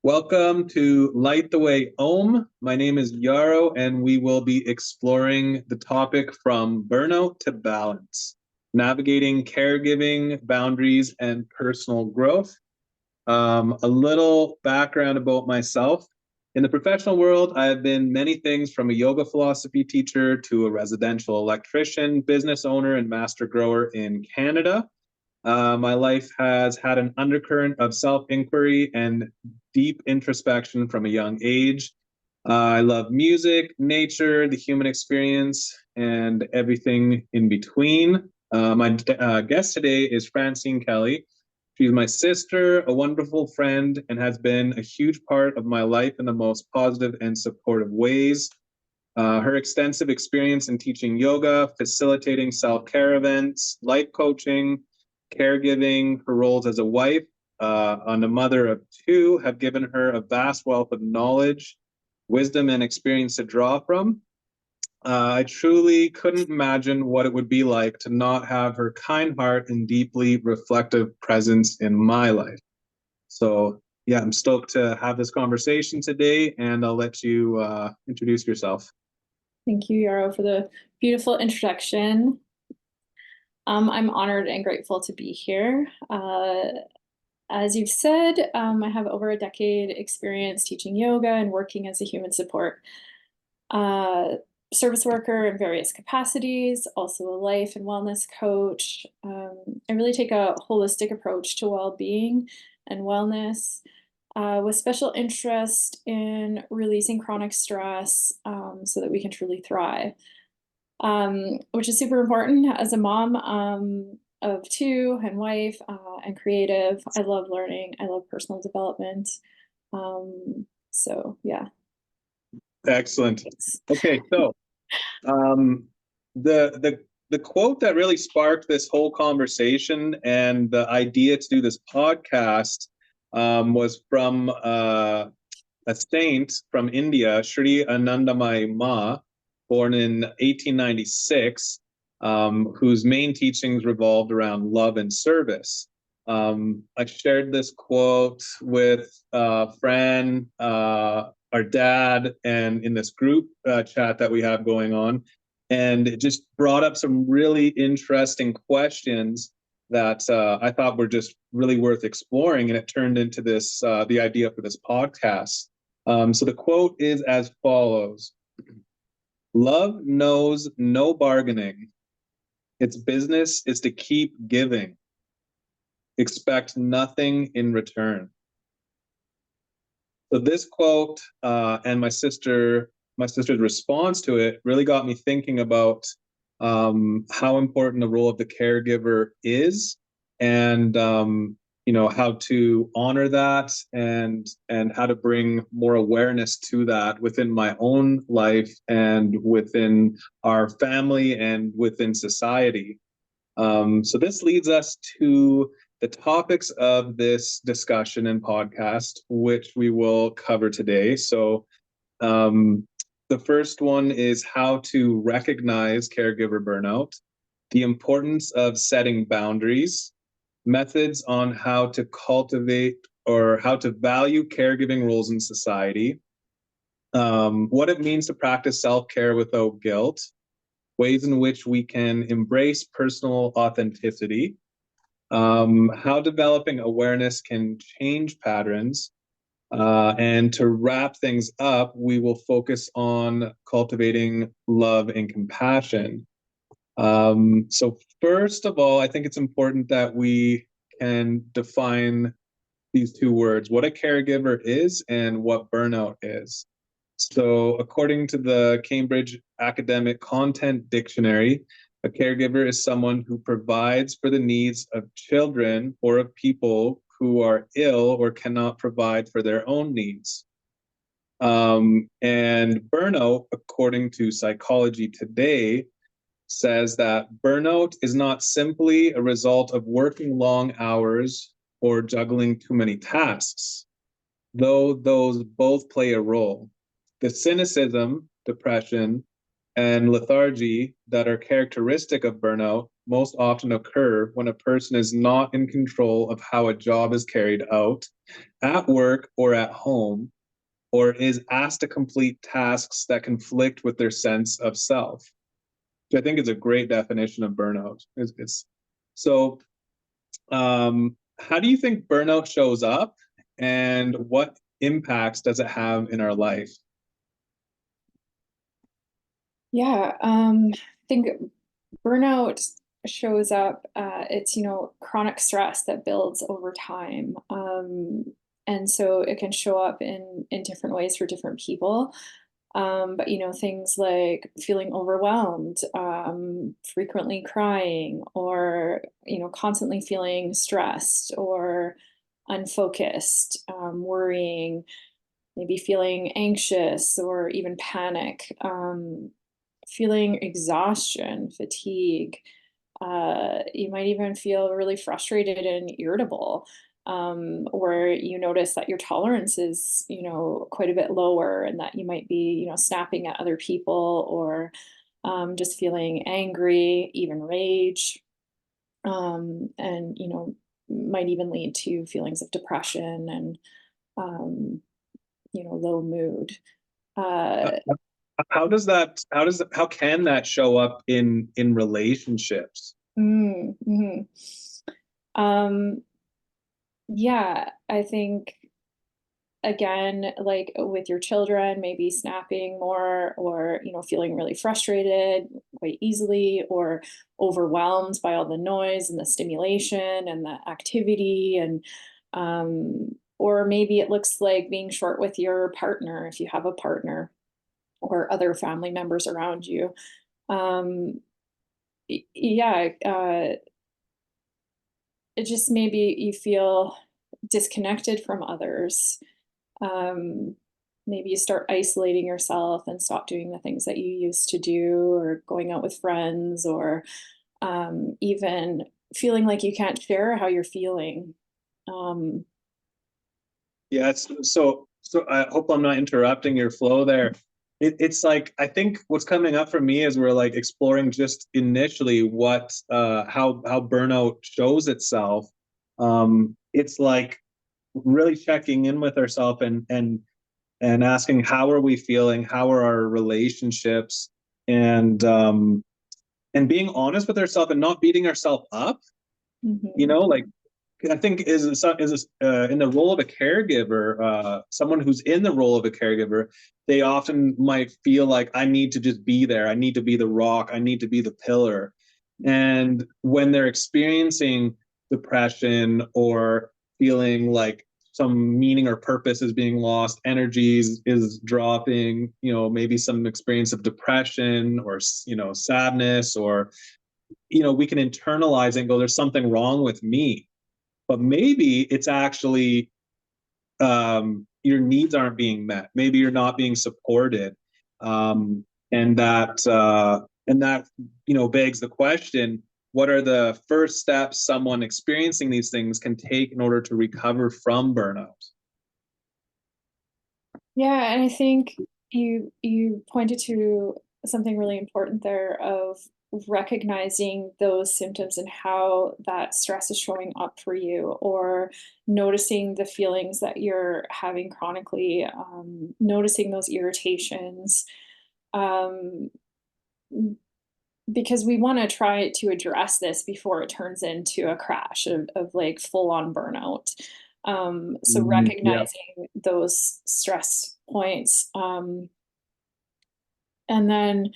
Welcome to Light the Way Om. My name is Yarrow, and we will be exploring the topic from burnout to balance, navigating caregiving, boundaries, and personal growth. A little background about myself. In the professional world, I have been many things from a yoga philosophy teacher to a residential electrician, business owner, and master grower in Canada. My life has had an undercurrent of self-inquiry and deep introspection from a young age. I love music, nature, the human experience, and everything in between. My guest today is Francine Kelley. She's my sister, a wonderful friend, and has been a huge part of my life in the most positive and supportive ways. Her extensive experience in teaching yoga, facilitating self-care events, life coaching, caregiving, her roles as a wife, and a mother of two have given her a vast wealth of knowledge, wisdom, and experience to draw from. I truly couldn't imagine what it would be like to not have her kind heart and deeply reflective presence in my life. So, yeah, I'm stoked to have this conversation today, and I'll let you introduce yourself. Thank you, Yarrow, for the beautiful introduction. I'm honored and grateful to be here. As you've said, I have over a decade experience teaching yoga and working as a human support service worker in various capacities, also a life and wellness coach. I really take a holistic approach to well-being and wellness, with special interest in releasing chronic stress so that we can truly thrive, which is super important as a mom of two and wife and creative. I love learning. I love personal development. So yeah. Excellent. Okay, so the quote that really sparked this whole conversation and the idea to do this podcast was from a saint from India, Sri Anandamayi Ma, born in 1896, whose main teachings revolved around love and service. I shared this quote with Fran, our dad, and in this group chat that we have going on. And it just brought up some really interesting questions that I thought were just really worth exploring. And it turned into this, the idea for this podcast. So the quote is as follows: "Love knows no bargaining. Its business is to keep giving. Expect nothing in return." So this quote and my sister's response to it really got me thinking about how important the role of the caregiver is, and how to honor that, and how to bring more awareness to that within my own life and within our family and within society. So this leads us to the topics of this discussion and podcast, which we will cover today. So the first one is how to recognize caregiver burnout, the importance of setting boundaries, methods on how to cultivate or how to value caregiving roles in society, what it means to practice self-care without guilt, ways in which we can embrace personal authenticity, how developing awareness can change patterns. And to wrap things up, we will focus on cultivating love and compassion. So first of all, I think it's important that we can define these two words, what a caregiver is and what burnout is. So according to the Cambridge Academic Content Dictionary, a caregiver is someone who provides for the needs of children or of people who are ill or cannot provide for their own needs. And burnout, according to Psychology Today, says that burnout is not simply a result of working long hours or juggling too many tasks, though those both play a role. The cynicism, depression, and lethargy that are characteristic of burnout most often occur when a person is not in control of how a job is carried out at work or at home, or is asked to complete tasks that conflict with their sense of self. Which I think is a great definition of burnout. So, how do you think burnout shows up, and what impacts does it have in our life? Yeah, I think burnout shows up, it's, chronic stress that builds over time. And so it can show up in different ways for different people. But things like feeling overwhelmed, frequently crying, or constantly feeling stressed or unfocused, worrying, maybe feeling anxious or even panic, feeling exhaustion, fatigue. You might even feel really frustrated and irritable, where you notice that your tolerance is, quite a bit lower, and that you might be, snapping at other people, or just feeling angry, even rage, and might even lead to feelings of depression and um, low mood. Uh, Uh, how can that show up in relationships? mhm. Um, yeah, I think again, like with your children, maybe snapping more, or feeling really frustrated quite easily, or overwhelmed by all the noise and the stimulation and the activity, and or maybe it looks like being short with your partner if you have a partner, or other family members around you. Um, yeah, it just maybe you feel disconnected from others. Um, Maybe you start isolating yourself and stop doing the things that you used to do, or going out with friends, or even feeling like you can't share how you're feeling. Um, Yeah, so I hope I'm not interrupting your flow there. It's like I think what's coming up for me is we're like exploring just initially what how burnout shows itself. It's like really checking in with ourselves and asking how are we feeling, how are our relationships, and being honest with ourselves and not beating ourselves up. mhm, Like I think is in the role of a caregiver, someone who's in the role of a caregiver, they often might feel like I need to just be there. I need to be the rock. I need to be the pillar. And when they're experiencing depression or feeling like some meaning or purpose is being lost, is dropping, maybe some experience of depression or, sadness, or, we can internalize it and go, there's something wrong with me, but maybe it's actually your needs aren't being met. Maybe you're not being supported, and that begs the question: what are the first steps someone experiencing these things can take in order to recover from burnout? yeah, and I think you pointed to something really important there, of recognizing those symptoms and how that stress is showing up for you, or noticing the feelings that you're having chronically, noticing those irritations, um, because we want to try to address this before it turns into a crash of like full on burnout. So Yeah. recognizing those stress points, and then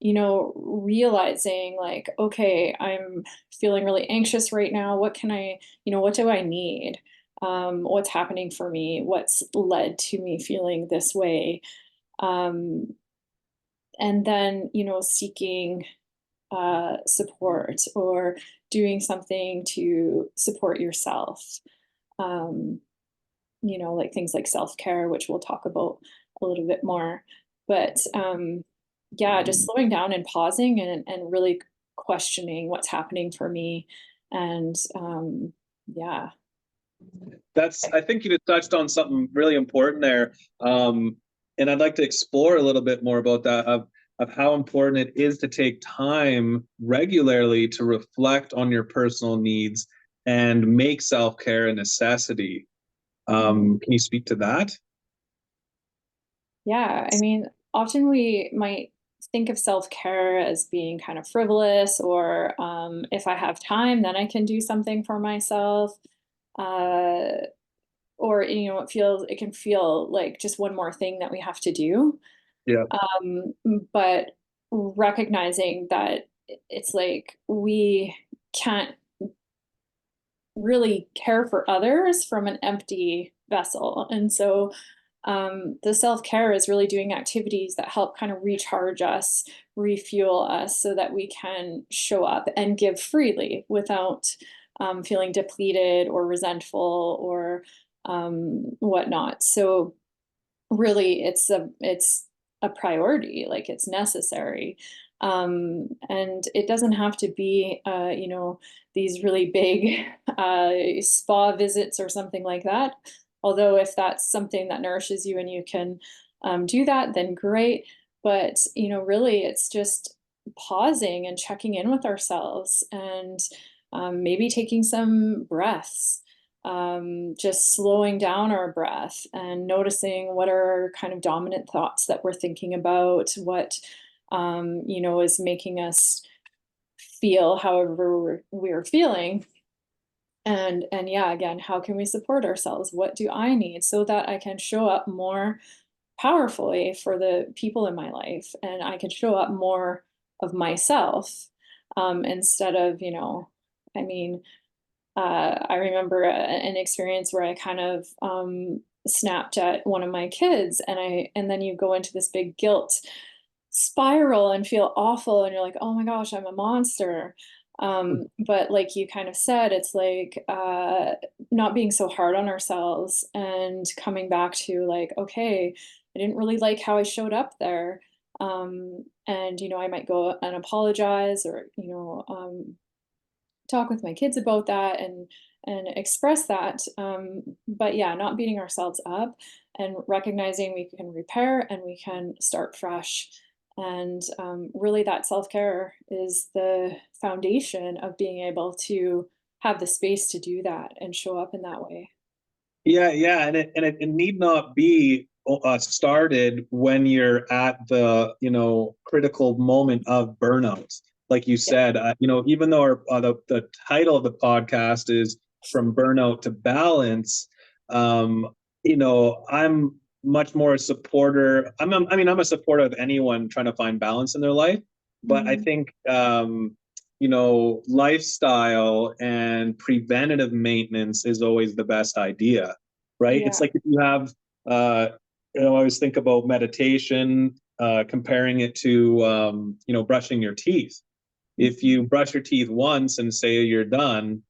realizing like, okay, I'm feeling really anxious right now. What can I, what do I need? What's happening for me? What's led to me feeling this way? Um, and then seeking support, or doing something to support yourself. Um, like things like self care, which we'll talk about a little bit more. But yeah, just slowing down and pausing, and really questioning what's happening for me. And yeah. I think you just touched on something really important there. And I'd like to explore a little bit more about that. of how important it is to take time regularly to reflect on your personal needs and make self-care a necessity. Can you speak to that? Yeah, I mean, often we might think of self-care as being kind of frivolous, or if I have time, then I can do something for myself. Uh, or it can feel like just one more thing that we have to do. Yeah. But recognizing that it's like we can't really care for others from an empty vessel. And so the self care is really doing activities that help kind of recharge us, refuel us, so that we can show up and give freely without feeling depleted or resentful or whatnot. So really, it's a priority, like it's necessary. And it doesn't have to be these really big spa visits or something like that. Although if that's something that nourishes you and you can do that, then great. But really, it's just pausing and checking in with ourselves, and maybe taking some breaths, just slowing down our breath and noticing what are kind of dominant thoughts that we're thinking about, what is making us feel however we're feeling. And yeah, again, how can we support ourselves? What do I need so that I can show up more powerfully for the people in my life, and I can show up more of myself, instead of, I mean, I remember an experience where I kind of snapped at one of my kids, and then you go into this big guilt spiral and feel awful, and you're like, oh my gosh, I'm a monster. But like you kind of said, it's like not being so hard on ourselves and coming back to like, okay, I didn't really like how I showed up there. And I might go and apologize, or talk with my kids about that, and express that. But yeah, not beating ourselves up, and recognizing we can repair and we can start fresh. And really, that self care is the foundation of being able to have the space to do that and show up in that way. Yeah, yeah, and it need not be started when you're at the critical moment of burnout. Like you Yeah. said, even though the title of the podcast is From Burnout to Balance, um, I'm much more a supporter. I'm a supporter of anyone trying to find balance in their life, but I Mhm. think lifestyle and preventative maintenance is always the best idea, right? It's Yeah. like if you have, I always think about meditation, comparing it to, brushing your teeth. If Mhm. you brush your teeth once and say you're done,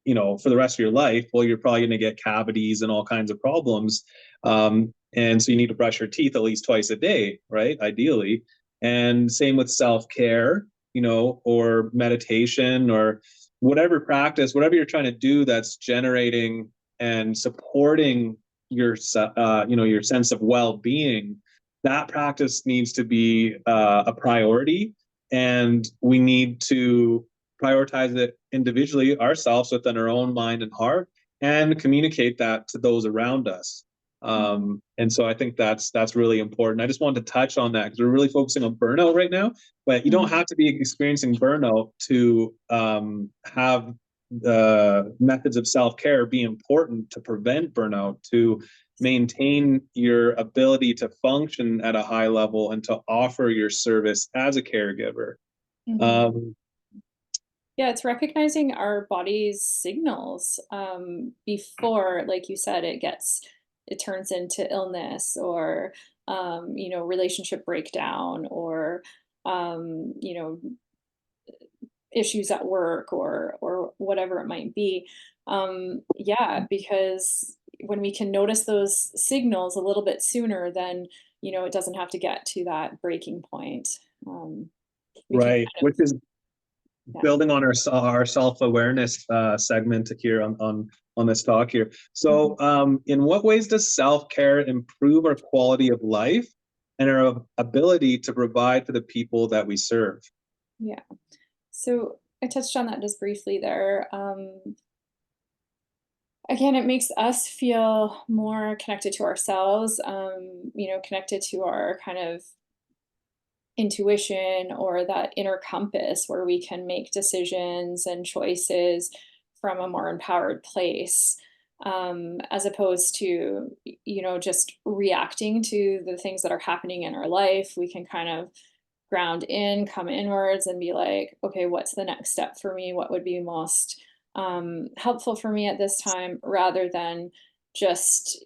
for the rest of your life, well, you're probably going to get cavities and all kinds of problems. And so you need to brush your teeth at least twice a day, right? Ideally. And same with self care, or meditation, or whatever practice, whatever you're trying to do that's generating and supporting your sense of well being. That practice needs to be a priority, and we need to prioritize it individually ourselves within our own mind and heart, and communicate that to those around us. Mhm. And so I think that's really important. I just wanted to touch on that because we're really focusing on burnout right now, but you don't Mhm. have to be experiencing burnout to have the methods of self-care be important to prevent burnout, to maintain your ability to function at a high level and to offer your service as a caregiver. Mhm. um, Yeah, it's recognizing our body's signals before, like you said, it turns into illness, or relationship breakdown, or issues at work, or whatever it might be. Yeah, because when we can notice those signals a little bit sooner, then it doesn't have to get to that breaking point. Um, we can right, kind of, which is yeah. building on our self-awareness segment here on this talk here. Mhm. So in what ways does self-care improve our quality of life, and our ability to provide for the people that we serve. Yeah. So I touched on that just briefly there. Again, it makes us feel more connected to ourselves, connected to our kind of intuition or that inner compass where we can make decisions and choices from a more empowered place, as opposed to just reacting to the things that are happening in our life. We can kind of ground in, come inwards, and be like, okay, what's the next step for me? What would be most helpful for me at this time, rather than just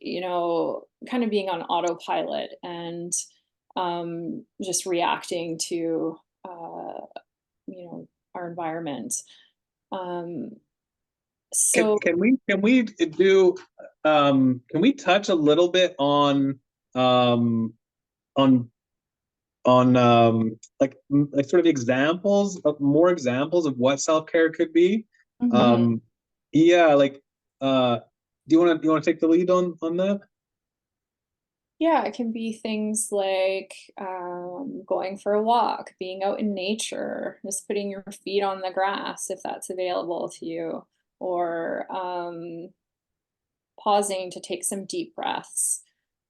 kind of being on autopilot and just reacting to our environment. Um, Can so can we touch a little bit um, on like sort of examples of more examples of what self-care could be? Mhm. Um, yeah, like do you want to take the lead on that? Yeah, it can be things like going for a walk, being out in nature, just putting your feet on the grass if that's available to you, or pausing to take some deep breaths,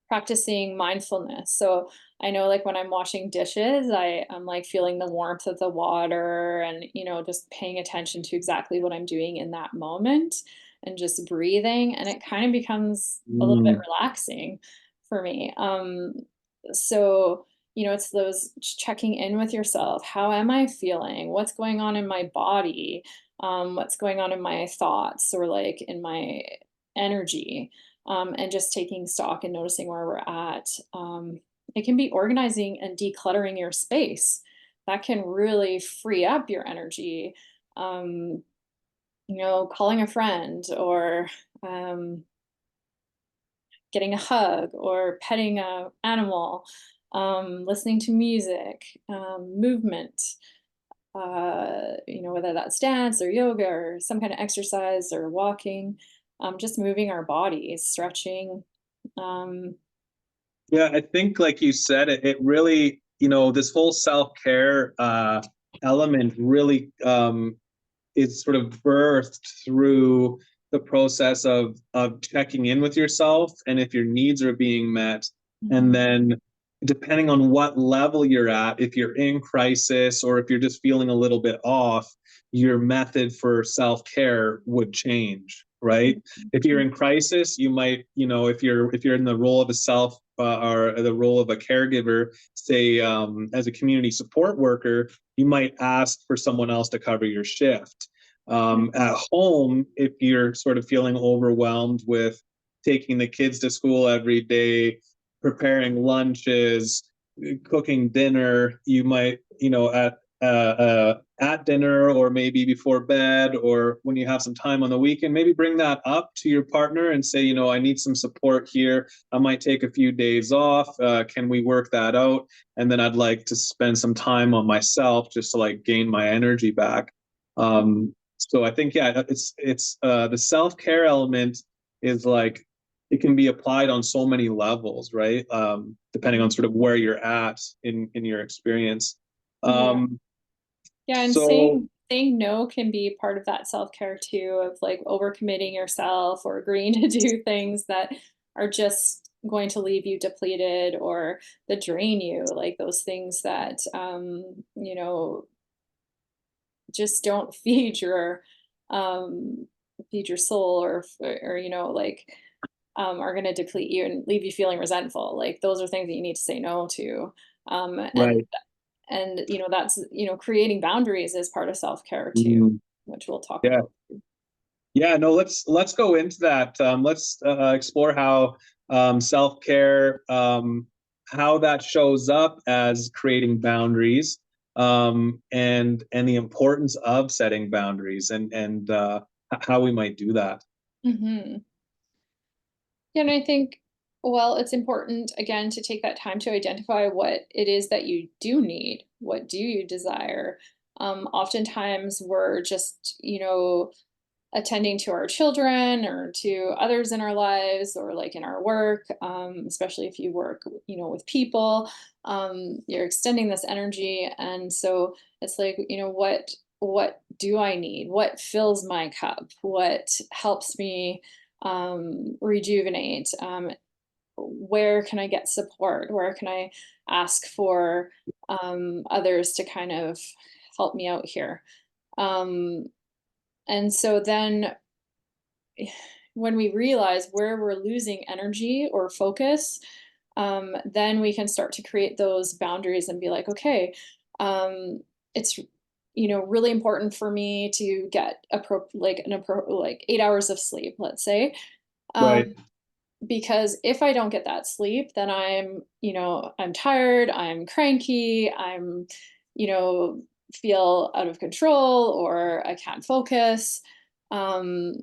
practicing mindfulness. So I know like when I'm washing dishes, I'm like feeling the warmth of the water and, just paying attention to exactly what I'm doing in that moment and just breathing. And it kind of becomes a little bit Mm, relaxing for me. So, it's those checking in with yourself. How am I feeling? What's going on in my body? What's going on in my thoughts or like in my energy, and just taking stock and noticing where we're at. It can be organizing and decluttering your space. That can really free up your energy. Um, Calling a friend or um, getting a hug or petting a animal, listening to music, movement. Whether that's dance or yoga or some kind of exercise or walking, just moving our bodies, stretching. Um, yeah, I think like you said, it really, this whole self-care element really is sort of birthed through the process of checking in with yourself and if your needs are being met, and mhm, then depending on what level you're at, if you're in crisis or if you're just feeling a little bit off, your method for self-care would change, right? If you're mhm, in crisis, you might, if you're in the role of a self or the role of a caregiver, say as a community support worker, you might ask for someone else to cover your shift. At home, if you're sort of feeling overwhelmed with taking the kids to school every day, preparing lunches, cooking dinner, you might, at dinner or maybe before bed or when you have some time on the weekend, maybe bring that up to your partner and say, I need some support here. I might take a few days off. Can we work that out? And then I'd like to spend some time on myself just to like gain my energy back. So I think, yeah, it's the self-care element is like it can be applied on so many levels, right? Depending on mhm. sort of where you're at in your experience. Yeah. Um, Yeah, and so saying no can be part of that self-care too, of like overcommitting yourself or agreeing to do things that are just going to leave you depleted or that drain you, like those things that just don't feed your soul or are going to deplete you and leave you feeling resentful. Like those are things that you need to say no to. Um, and right. that's creating boundaries is part of self-care too, Mm, which we'll talk yeah. about. Yeah, no, let's go into that. Let's explore how self-care, how that shows up as creating boundaries, and the importance of setting boundaries, and how we might do that. Hmm. Yeah, and I think, well, it's important again to take that time to identify what it is that you do need. What do you desire? Oftentimes we're just, attending to our children or to others in our lives or like in our work, especially if you work, with people, you're extending this energy. And so it's like, what do I need? What fills my cup? What helps me rejuvenate? Where can I get support? Where can I ask for others to kind of help me out here? Um, and so then when we realize where we're losing energy or focus, then we can start to create those boundaries and be like, okay, it's really important for me to get like 8 hours of sleep, let's say. Um, Right. because if I don't get that sleep, then I'm tired, I'm cranky, you know, feel out of control or I can't focus. Um,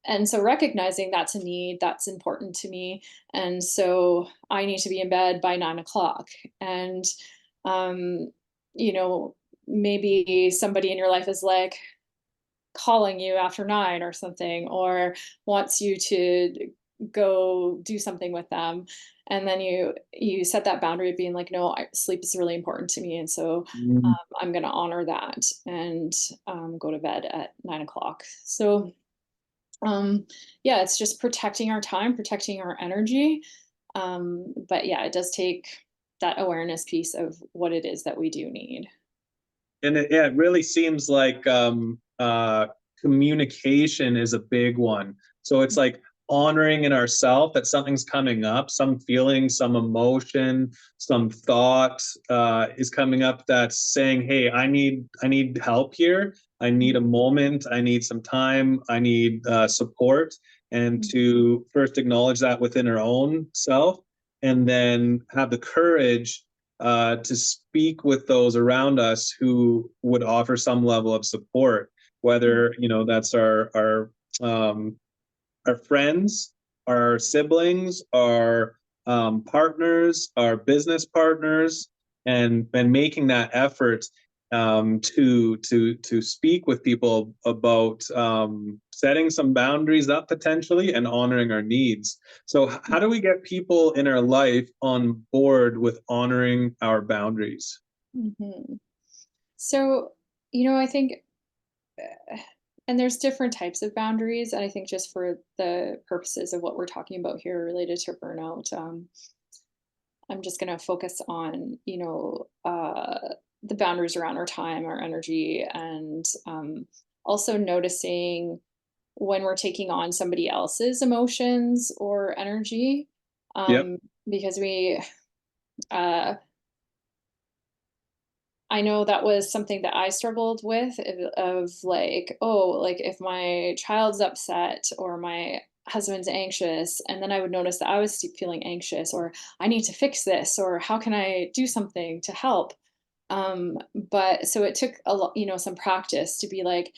and so recognizing that's a need, that's important to me. And so I need to be in bed by 9 o'clock. And, um, you know, maybe somebody in your life is like calling you after 9 or something, or wants you to go do something with them. And then you set that boundary of being like, no, sleep is really important to me. And so Mm. I'm going to honor that and go to bed at 9 o'clock. So yeah, it's just protecting our time, protecting our energy. But yeah, it does take that awareness piece of what it is that we do need. And yeah, it really seems like communication is a big one. So it's like honoring in ourself that something's coming up, some feeling, some emotion, some thought is coming up that's saying, "Hey, I need help here. I need a moment. I need some time. I need support." And to first acknowledge that within our own self, and then have the courage to speak with those around us who would offer some level of support, whether that's um, our friends, our siblings, our partners, our business partners, and making that effort to speak with people about setting some boundaries up potentially and honoring our needs. So, how do we get people in our life on board with honoring our boundaries? Mhm. So, I think, uh, and there's different types of boundaries. And I think just for the purposes of what we're talking about here related to burnout, I'm just going to focus on, the boundaries around our time, our energy, and also noticing when we're taking on somebody else's emotions or energy. Yep. Um, because uh, I know that was something that I struggled with of like, oh, like if my child's upset or my husband's anxious, and then I would notice that I was feeling anxious, or I need to fix this, or how can I do something to help? But so it took a lot, some practice to be like,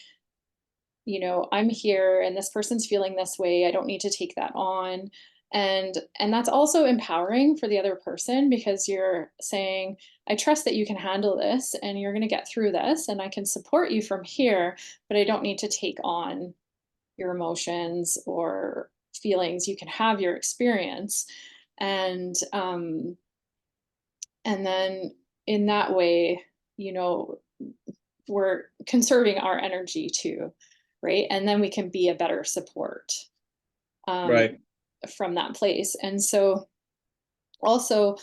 I'm here and this person's feeling this way. I don't need to take that on. And that's also empowering for the other person because you're saying, I trust that you can handle this and you're going to get through this and I can support you from here, but I don't need to take on your emotions or feelings. You can have your experience. And and then in that way, you know, we're conserving our energy too, right? And then we can be a better support um, Right. from that place. And so also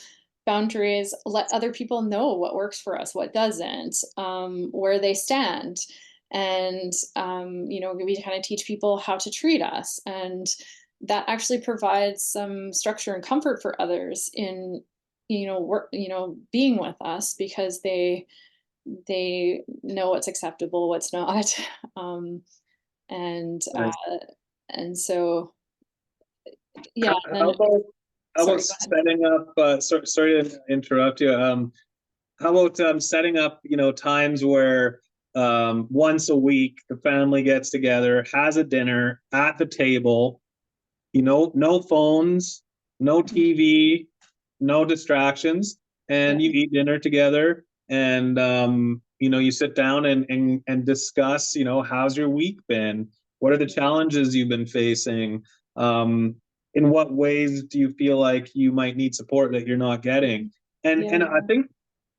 boundaries let other people know what works for us, what doesn't, where they stand. And we kind of teach people how to treat us. And that actually provides some structure and comfort for others in work, being with us because they know what's acceptable, what's not. um, and Nice. and so yeah. And How then about sorry, go ahead. setting up? Sorry to interrupt you. How about setting up, times where once a week the family gets together, has a dinner at the table, no phones, no TV, no distractions, Yeah. and you eat dinner together, and you sit down and discuss, how's your week been? What are the challenges you've been facing? In what ways do you feel like you might need support that you're not getting? And I Yeah. think,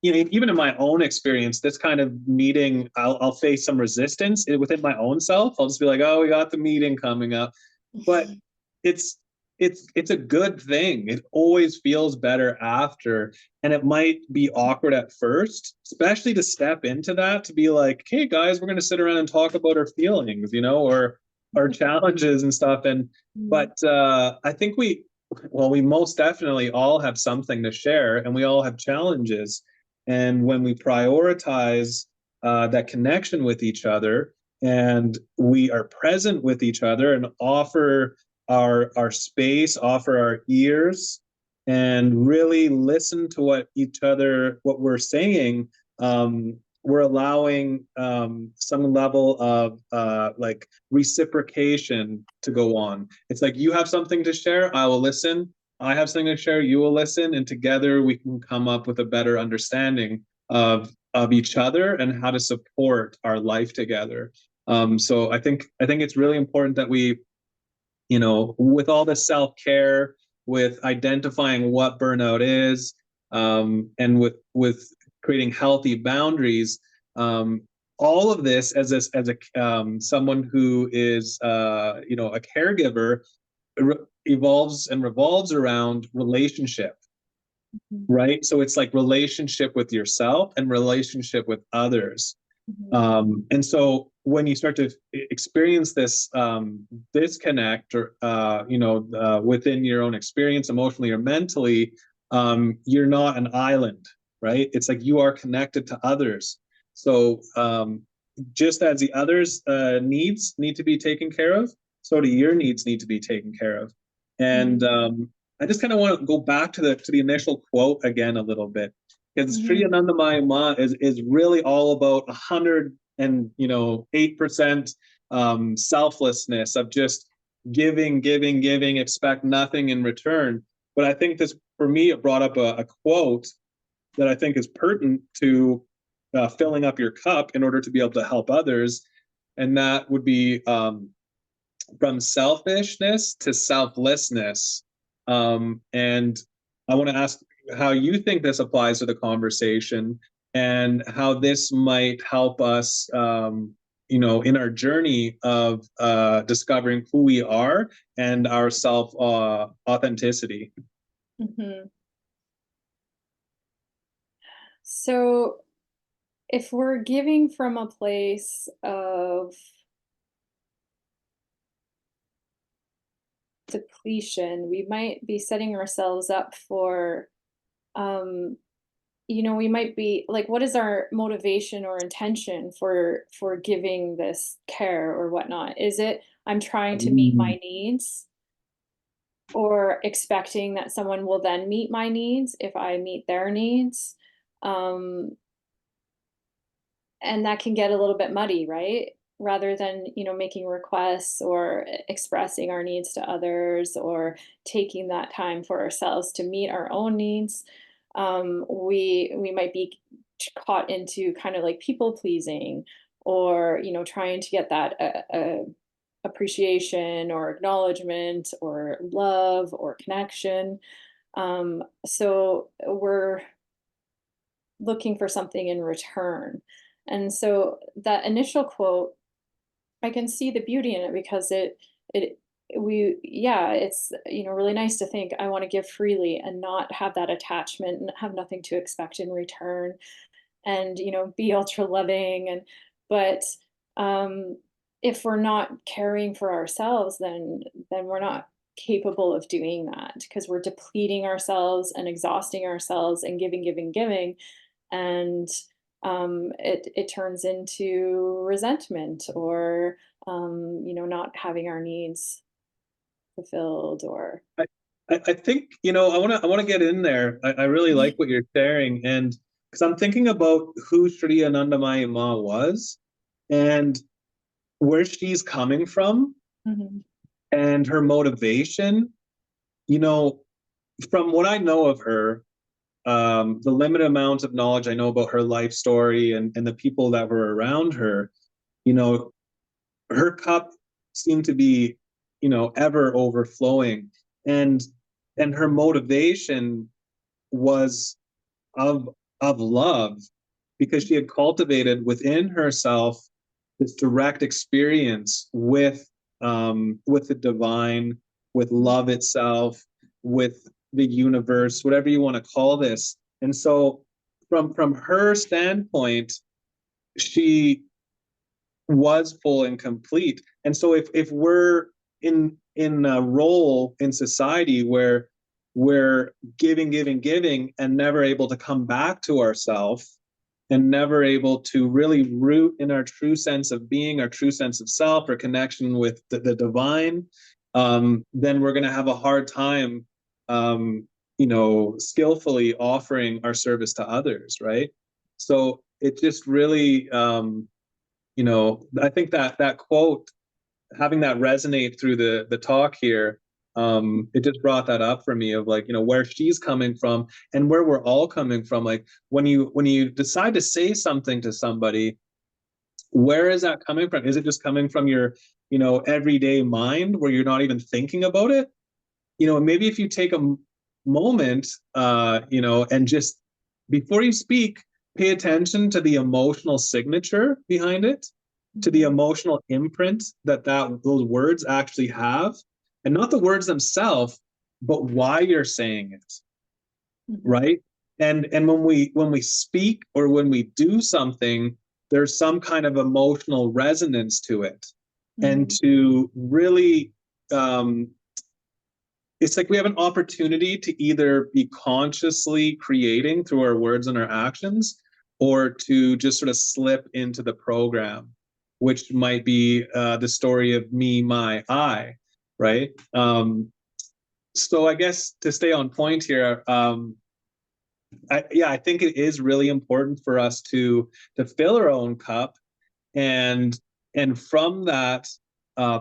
you know, even in my own experience, this kind of meeting, I'll face some resistance within my own self. I'll just be like, oh, we got the meeting coming up. But it's it's a good thing. It always feels better after, and it might be awkward at first, especially to step into that, to be like, hey guys, we're going to sit around and talk about our feelings, you know, or our challenges and stuff. And Mm, but I think we most definitely all have something to share, and we all have challenges. And when we prioritize that connection with each other, and we are present with each other and offer our space, offer our ears, and really listen to what we're saying, we're allowing some level of like reciprocation to go on. It's like, you have something to share, I will listen. I have something to share, you will listen, and together we can come up with a better understanding of each other and how to support our life together. So I think it's really important that we, you know, with all the self-care, with identifying what burnout is, and with creating healthy boundaries, um, all of this as a someone who is you know, a caregiver, evolves and revolves around relationship, mhm, right? So it's like relationship with yourself and relationship with others. mhm, And so when you start to experience this disconnect, or you know, within your own experience, emotionally or mentally, you're not an island, right? It's like you are connected to others. So just as the others' needs need to be taken care of, so do your needs need to be taken care of. And mhm, I just kind of want to go back to the initial quote again a little bit, because Sri mhm, Anandamayi Ma is really all about 8% selflessness, of just giving, giving, giving, expect nothing in return. But I think this, for me, it brought up a quote that I think is pertinent to filling up your cup in order to be able to help others, and that would be from selfishness to selflessness. And I want to ask how you think this applies to the conversation, and how this might help us, you know, in our journey of discovering who we are and our self authenticity. mhm. So if we're giving from a place of depletion, we might be setting ourselves up for, um, we might be like, what is our motivation or intention for giving this care or whatnot? Is it I'm trying to meet Mm. my needs, or expecting that someone will then meet my needs if I meet their needs? Um, and that can get a little bit muddy, right? Rather than, making requests or expressing our needs to others, or taking that time for ourselves to meet our own needs, we might be caught into kind of like people pleasing, or trying to get that appreciation or acknowledgement or love or connection. So we're looking for something in return. And so that initial quote, I can see the beauty in it, because it we yeah, it's really nice to think I want to give freely and not have that attachment and have nothing to expect in return, and be ultra loving. And but um if we're not caring for ourselves, then we're not capable of doing that, because we're depleting ourselves and exhausting ourselves and giving, giving, giving. And it turns into resentment, or not having our needs fulfilled, or I, I think, you know, I want to get in there. I really like what you're sharing, and because I'm thinking about who Sri Anandamayi Ma was, and where she's coming from, Mhm, and her motivation. You know, from what I know of her, the limited amount of knowledge I know about her life story, and the people that were around her, you know, her cup seemed to be, ever overflowing. And her motivation was of love, because she had cultivated within herself this direct experience with the divine, with love itself, with the universe, whatever you want to call this. And so from her standpoint, she was full and complete. And so if we're in a role in society where we're giving and never able to come back to ourselves, and never able to really root in our true sense of being, our true sense of self, or connection with the divine, then we're going to have a hard time, skillfully offering our service to others, right? So it just really, I think that quote, having that resonate through the talk here, it just brought that up for me, of like, where she's coming from and where we're all coming from. Like when you decide to say something to somebody, where is that coming from? Is it just coming from your, everyday mind where you're not even thinking about it? Maybe if you take a moment, and just before you speak, pay attention to the emotional signature behind it, to the emotional imprint that those words actually have, and not the words themselves, but why you're saying it, Mhm. right? And when we speak or when we do something, there's some kind of emotional resonance to it, and Mhm. to really, it's like we have an opportunity to either be consciously creating through our words and our actions, or to just sort of slip into the program, which might be the story of me, my, I, right? So I guess to stay on point here, I think it is really important for us to fill our own cup, and from that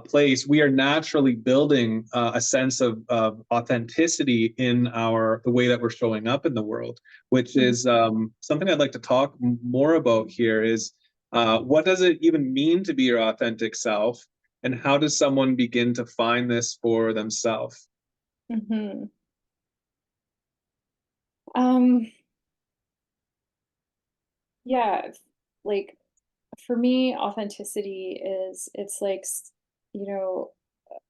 place, we are naturally building a sense of authenticity in the way that we're showing up in the world, which Mhm. is something I'd like to talk more about here. Is what does it even mean to be your authentic self, and how does someone begin to find this for themselves? Mhm. Um, yeah, like for me, authenticity is it's like you know,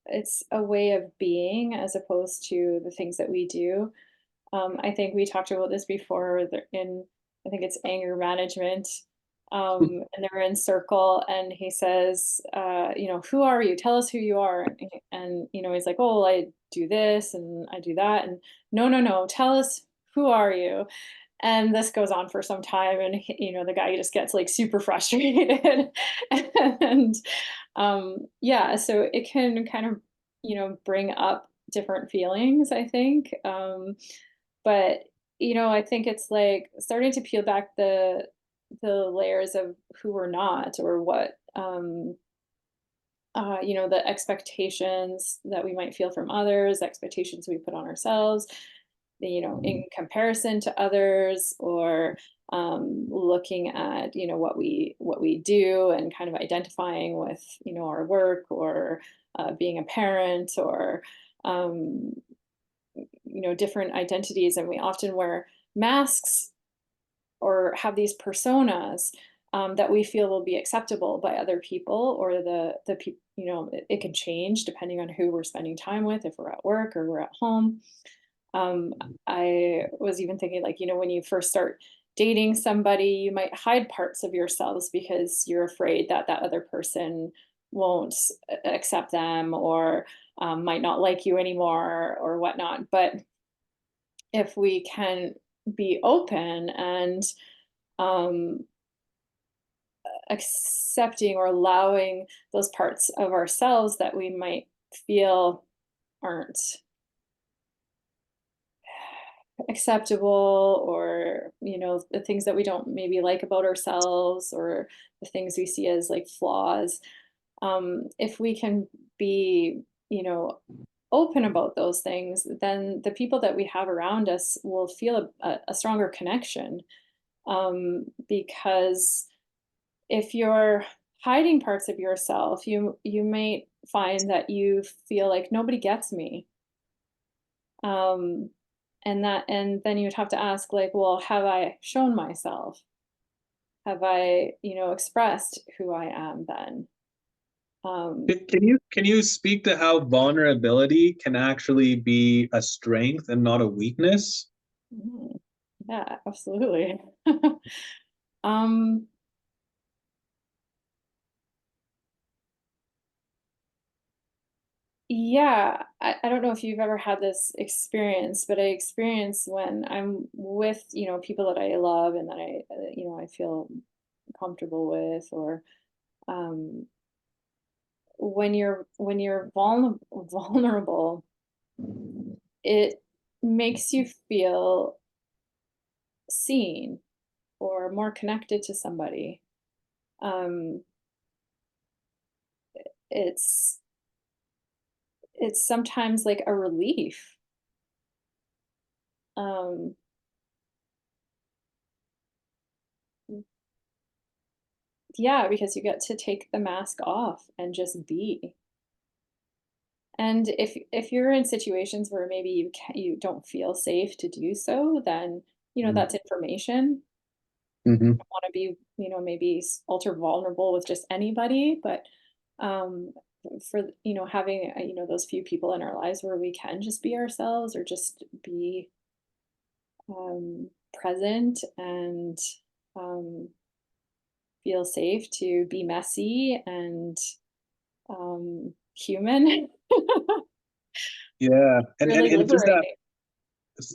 it's a way of being as opposed to the things that we do. I think we talked about this before in, I think it's anger management. And they're in circle, and he says, who are you? Tell us who you are. And he's like, oh, well, I do this and I do that. And no, no, no, tell us, who are you? And this goes on for some time, and the guy just gets like super frustrated. And yeah, so it can kind of bring up different feelings, I think. But I think it's like starting to peel back the layers of who we're not, or what the expectations that we might feel from others, expectations we put on ourselves, in comparison to others, or looking at what we do, and kind of identifying with our work, or being a parent, or um, different identities. And we often wear masks or have these personas that we feel will be acceptable by other people, or the people. It can change depending on who we're spending time with, if we're at work or we're at home. um, I was even thinking, like, when you first start dating somebody, you might hide parts of yourselves because you're afraid that that other person won't accept them, or might not like you anymore, or whatnot. But if we can be open and um, accepting or allowing those parts of ourselves that we might feel aren't acceptable, or the things that we don't maybe like about ourselves, or the things we see as like flaws, if we can be open about those things, then the people that we have around us will feel a stronger connection. Because if you're hiding parts of yourself, you might find that you feel like nobody gets me. Um, and then you'd have to ask, like, well, have I shown myself? Have I, expressed who I am then? Um, Can you speak to how vulnerability can actually be a strength and not a weakness? mhm, yeah, absolutely. um, Yeah, I don't know if you've ever had this experience, but I experience when I'm with, people that I love and that I feel comfortable with, or um, when you're vulnerable, it makes you feel seen or more connected to somebody. Um, it's it's sometimes like a relief. Um, Yeah, because you get to take the mask off and just be. And if you're in situations where maybe you don't feel safe to do so, then, that's information. Mm-hmm. Want to be, maybe ultra vulnerable with just anybody, but um for, having, those few people in our lives where we can just be ourselves or just be present and um feel safe to be messy and human. Yeah, Really and it's just that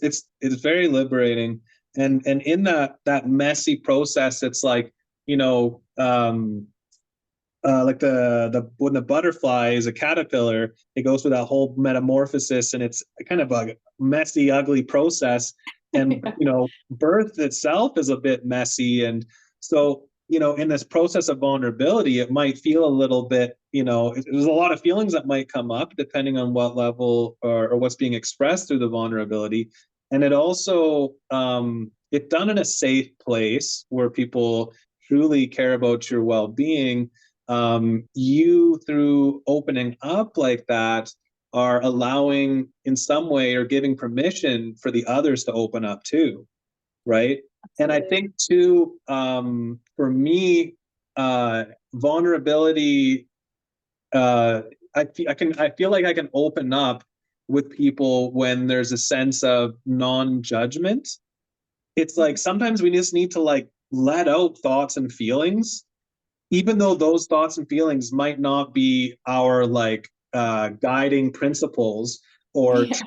liberating. it's very liberating, and in that messy process, it's like, you know, like the when the butterfly is a caterpillar, it goes through that whole metamorphosis, and it's kind of a messy, ugly process. And Yeah. birth itself is a bit messy, and so in this process of vulnerability, it might feel a little bit. There's a lot of feelings that might come up depending on what level or what's being expressed through the vulnerability, and it also it's done in a safe place where people truly care about your well-being. You, through opening up like that, are allowing in some way or giving permission for the others to open up too, right? And I Absolutely. think too, for me, vulnerability, uh, I feel like I can open up with people when there's a sense of non-judgment. It's like Mhm. sometimes we just need to like let out thoughts and feelings, even though those thoughts and feelings might not be our like guiding principles or Yeah.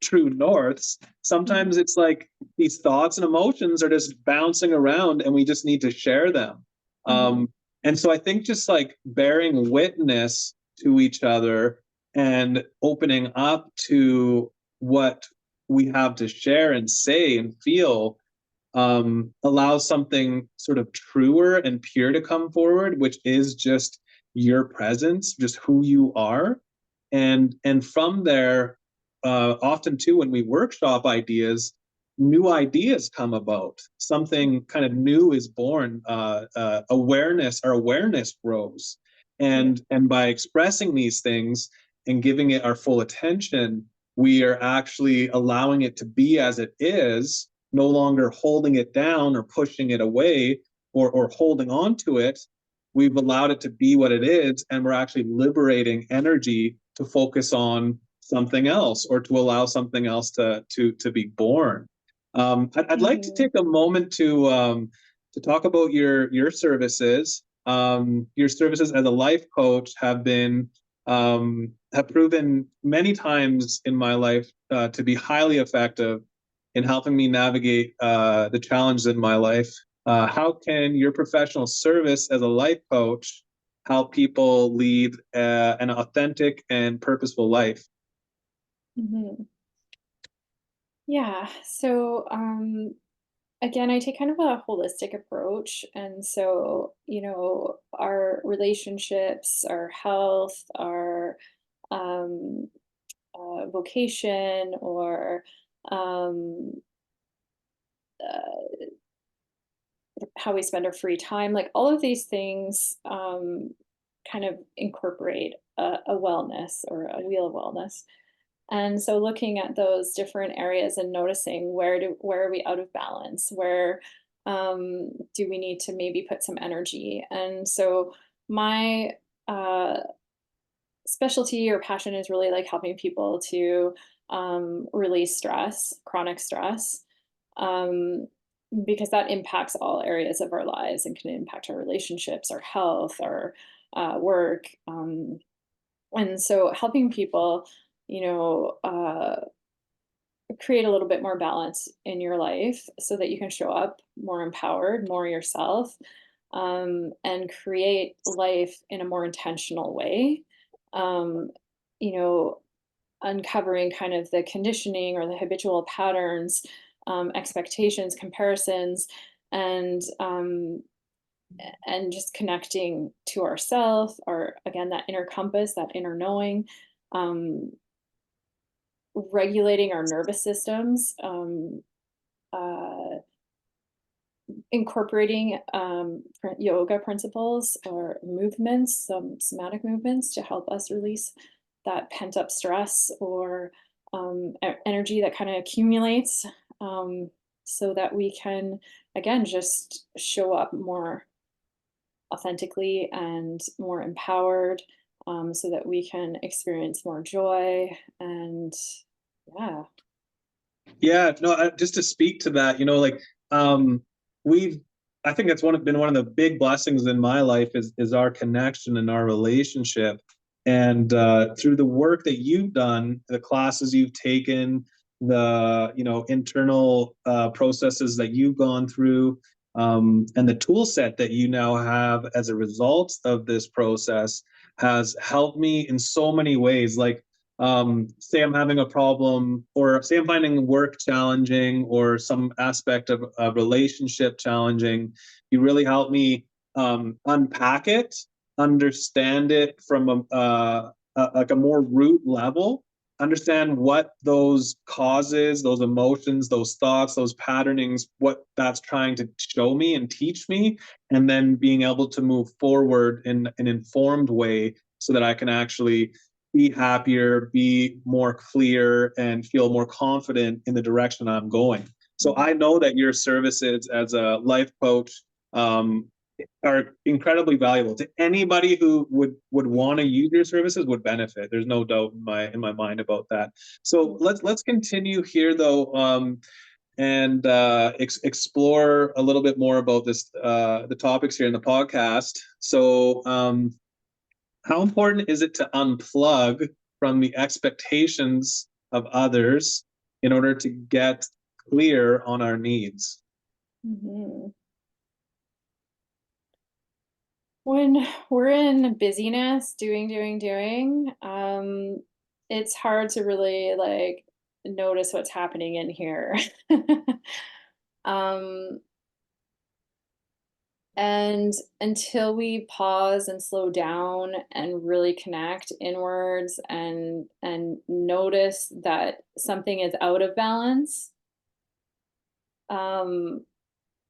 true norths. Mhm. Sometimes it's like these thoughts and emotions are just bouncing around, and we just need to share them. Mhm. And so I think just like bearing witness to each other and opening up to what we have to share and say and feel allows something sort of truer and pure to come forward, which is just your presence, just who you are. And from there, often too, when we workshop ideas, new ideas come about. Something kind of new is born. Our awareness grows, Yeah. and by expressing these things and giving it our full attention, we are actually allowing it to be as it is, no longer holding it down or pushing it away or holding on to it. We've allowed it to be what it is, and we're actually liberating energy to focus on something else or to allow something else to be born. I'd like to Mhm. take a moment to talk about your services. Your services as a life coach have proven many times in my life to be highly effective in helping me navigate the challenges in my life. How can your professional service as a life coach help people lead an authentic and purposeful life? Mhm. Yeah. So, again, I take kind of a holistic approach. And so, our relationships, our health, our um, vocation, or um, uh, how we spend our free time, like all of these things kind of incorporate a wellness or a wheel of wellness. And so looking at those different areas and noticing where are we out of balance? Where do we need to maybe put some energy? And so my specialty or passion is really like helping people to release stress, chronic stress, um, because that impacts all areas of our lives and can impact our relationships, our health, our work. And so helping people, you know, create a little bit more balance in your life so that you can show up more empowered, more yourself, and create life in a more intentional way. Um, you know, uncovering kind of the conditioning or the habitual patterns, expectations, comparisons, and just connecting to ourself, or again that inner compass, that inner knowing, um, regulating our nervous systems, uh, incorporating yoga principles or movements, some somatic movements to help us release that pent up stress or energy that kind of accumulates, um, so that we can, again, just show up more authentically and more empowered, so that we can experience more joy and, yeah. Yeah, no, just to speak to that, like we've, I think that's been one of the big blessings in my life is our connection and our relationship. And through the work that you've done, the classes you've taken, the internal processes that you've gone through, and the tool set that you now have as a result of this process has helped me in so many ways. Like say I'm having a problem, or say I'm finding work challenging, or some aspect of a relationship challenging, you really help me unpack it, understand it from like a more root level, understand what those causes, those emotions, those thoughts, those patternings, what that's trying to show me and teach me, and then being able to move forward in an informed way so that I can actually be happier, be more clear, and feel more confident in the direction I'm going. So I know that your services as a life coach um, are incredibly valuable to anybody who would want to use your services. Would benefit. There's no doubt in my mind about that. So let's continue here though, and explore a little bit more about this the topics here in the podcast. So how important is it to unplug from the expectations of others in order to get clear on our needs? Mhm. When we're in busyness, doing, it's hard to really like notice what's happening in here. um, and until we pause and slow down and really connect inwards and notice that something is out of balance, um,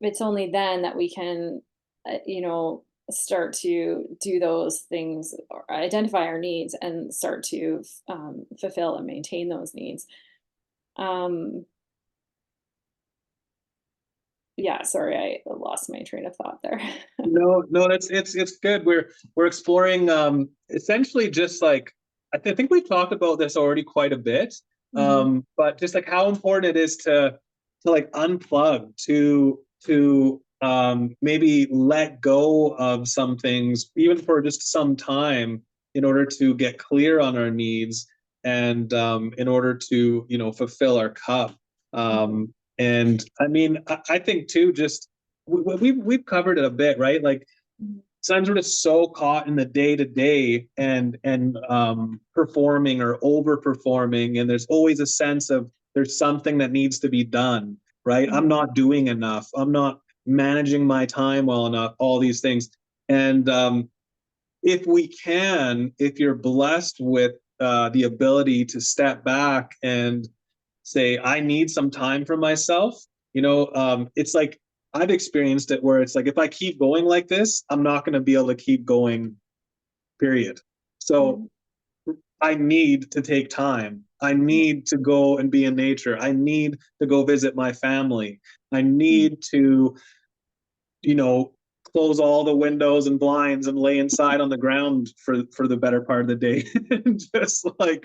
it's only then that we can, start to do those things or identify our needs and start to fulfill and maintain those needs. Um, yeah, sorry, I lost my train of thought there. No, no, it's good. We're exploring essentially just like I think we've talked about this already quite a bit, Mhm, but just like how important it is to like unplug, to maybe let go of some things, even for just some time, in order to get clear on our needs, and in order to fulfill our cup. mhm, And I mean, I think too, just we've covered it a bit, right? Like mhm, sometimes we're just so caught in the day to day and performing or overperforming, and there's always a sense of there's something that needs to be done, right? I'm mhm, not doing enough. I'm not managing my time well enough. All these things, and if you're blessed with the ability to step back and say, I need some time for myself, it's like I've experienced it where it's like, if I keep going like this, I'm not going to be able to keep going, period. So mhm, I need to take time. I Yeah. need to go and be in nature. I need to go visit my family. I need to, you know, close all the windows and blinds and lay inside on the ground for the better part of the day and just like,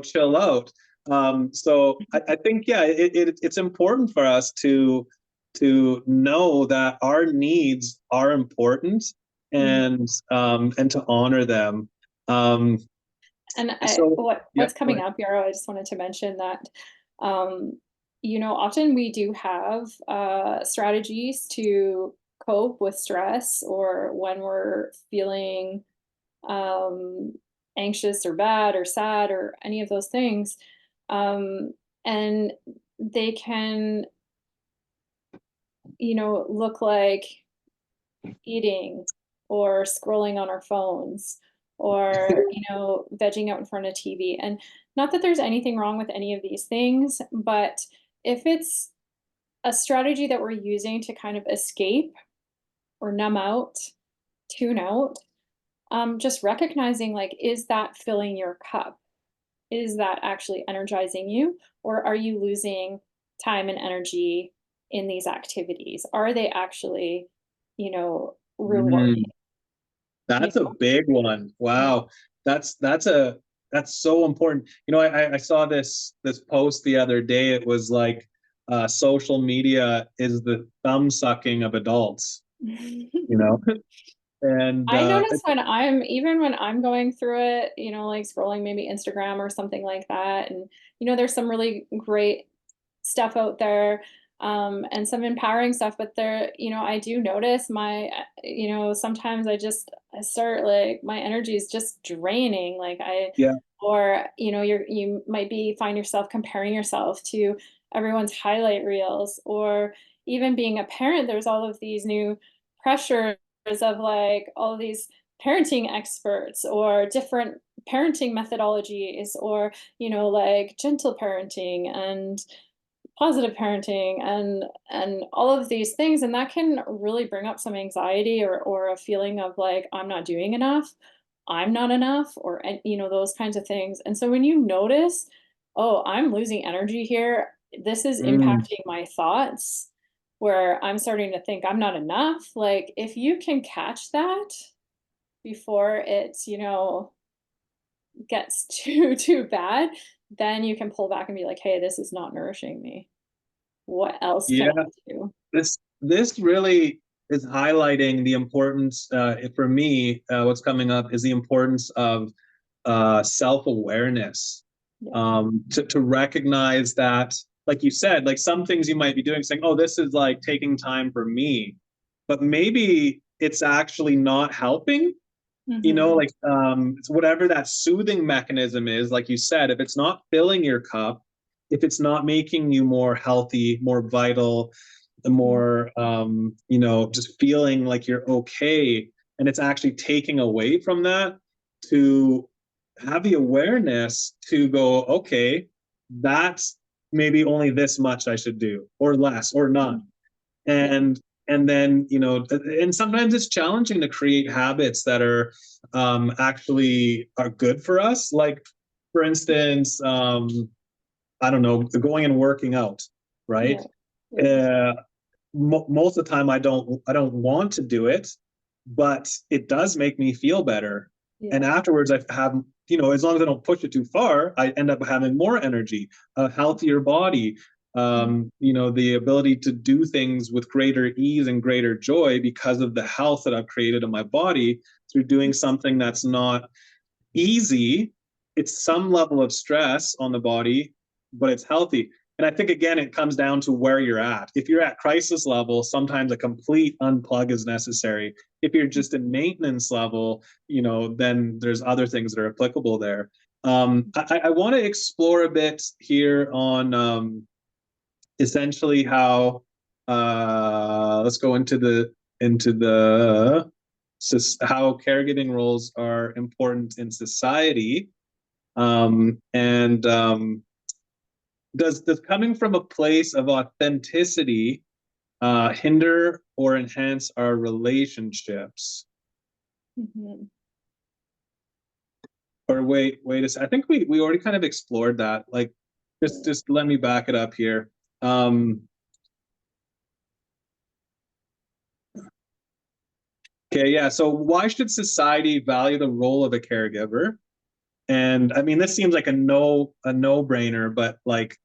chill out. So I think, yeah, it's important for us to know that our needs are important, Mhm. and to honor them. Um, And so yeah, what's go coming ahead. up here, I just wanted to mention that, um, often we do have strategies to cope with stress or when we're feeling um, anxious or bad or sad or any of those things. Um, and they can, look like eating or scrolling on our phones or, vegging out in front of TV. And not that there's anything wrong with any of these things, but if it's a strategy that we're using to kind of escape or numb out, tune out, just recognizing like, is that filling your cup? Is that actually energizing you? Or are you losing time and energy in these activities? Are they actually, rewarding? Mm. You That's a know? big one. Yeah. Wow. That's so important. I saw this post the other day. It was like, social media is the thumb sucking of adults, you know? And I notice when I'm going through it, like scrolling maybe Instagram or something like that, and there's some really great stuff out there, and some empowering stuff, but I do notice sometimes I start like my energy is just draining, like yeah, or you might be find yourself comparing yourself to everyone's highlight reels, or even being a parent, there's all of these new pressures of like all of these parenting experts or different parenting methodologies or like gentle parenting and positive parenting and all of these things, and that can really bring up some anxiety or a feeling of like I'm not doing enough, I'm not enough, or those kinds of things. And so when you notice, oh, I'm losing energy here, this is mm, impacting my thoughts, where I'm starting to think I'm not enough, like if you can catch that before it gets too bad, then you can pull back and be like, hey, this is not nourishing me. What else can yeah. I do? This really is highlighting the importance, for me. What's coming up is the importance of, self-awareness, Yeah. to recognize that, like you said, like some things you might be doing, saying, oh, this is like taking time for me, but maybe it's actually not helping, Mhm. like, it's whatever that soothing mechanism is, like you said, if it's not filling your cup, if it's not making you more healthy, more vital, the Mhm. more, just feeling like you're okay, and it's actually taking away from that, to have the awareness to go, okay, that's maybe only this much I should do, or less, or not. Mm. Yeah. And then, and sometimes it's challenging to create habits that are, actually are good for us, like, for instance, I don't know, going and working out, right? Yeah. Yeah. uh, Most of the time I don't want to do it, but it does make me feel better. And Yeah. afterwards I have, as long as I don't push it too far, I end up having more energy, a healthier body, Mhm. the ability to do things with greater ease and greater joy because of the health that I've created in my body through doing something that's not easy. It's some level of stress on the body, but it's healthy. And I think, again, it comes down to where you're at. If you're at crisis level, sometimes a complete unplug is necessary. If you're just in maintenance level, then there's other things that are applicable there. I want to explore a bit here on, essentially how, let's go into the how caregiving roles are important in society. And does coming from a place of authenticity, hinder or enhance our relationships? Mhm. Or I think we already kind of explored that. Like, just let me back it up here. Okay, yeah. So why should society value the role of a caregiver? And I mean, this seems like a no-brainer, but like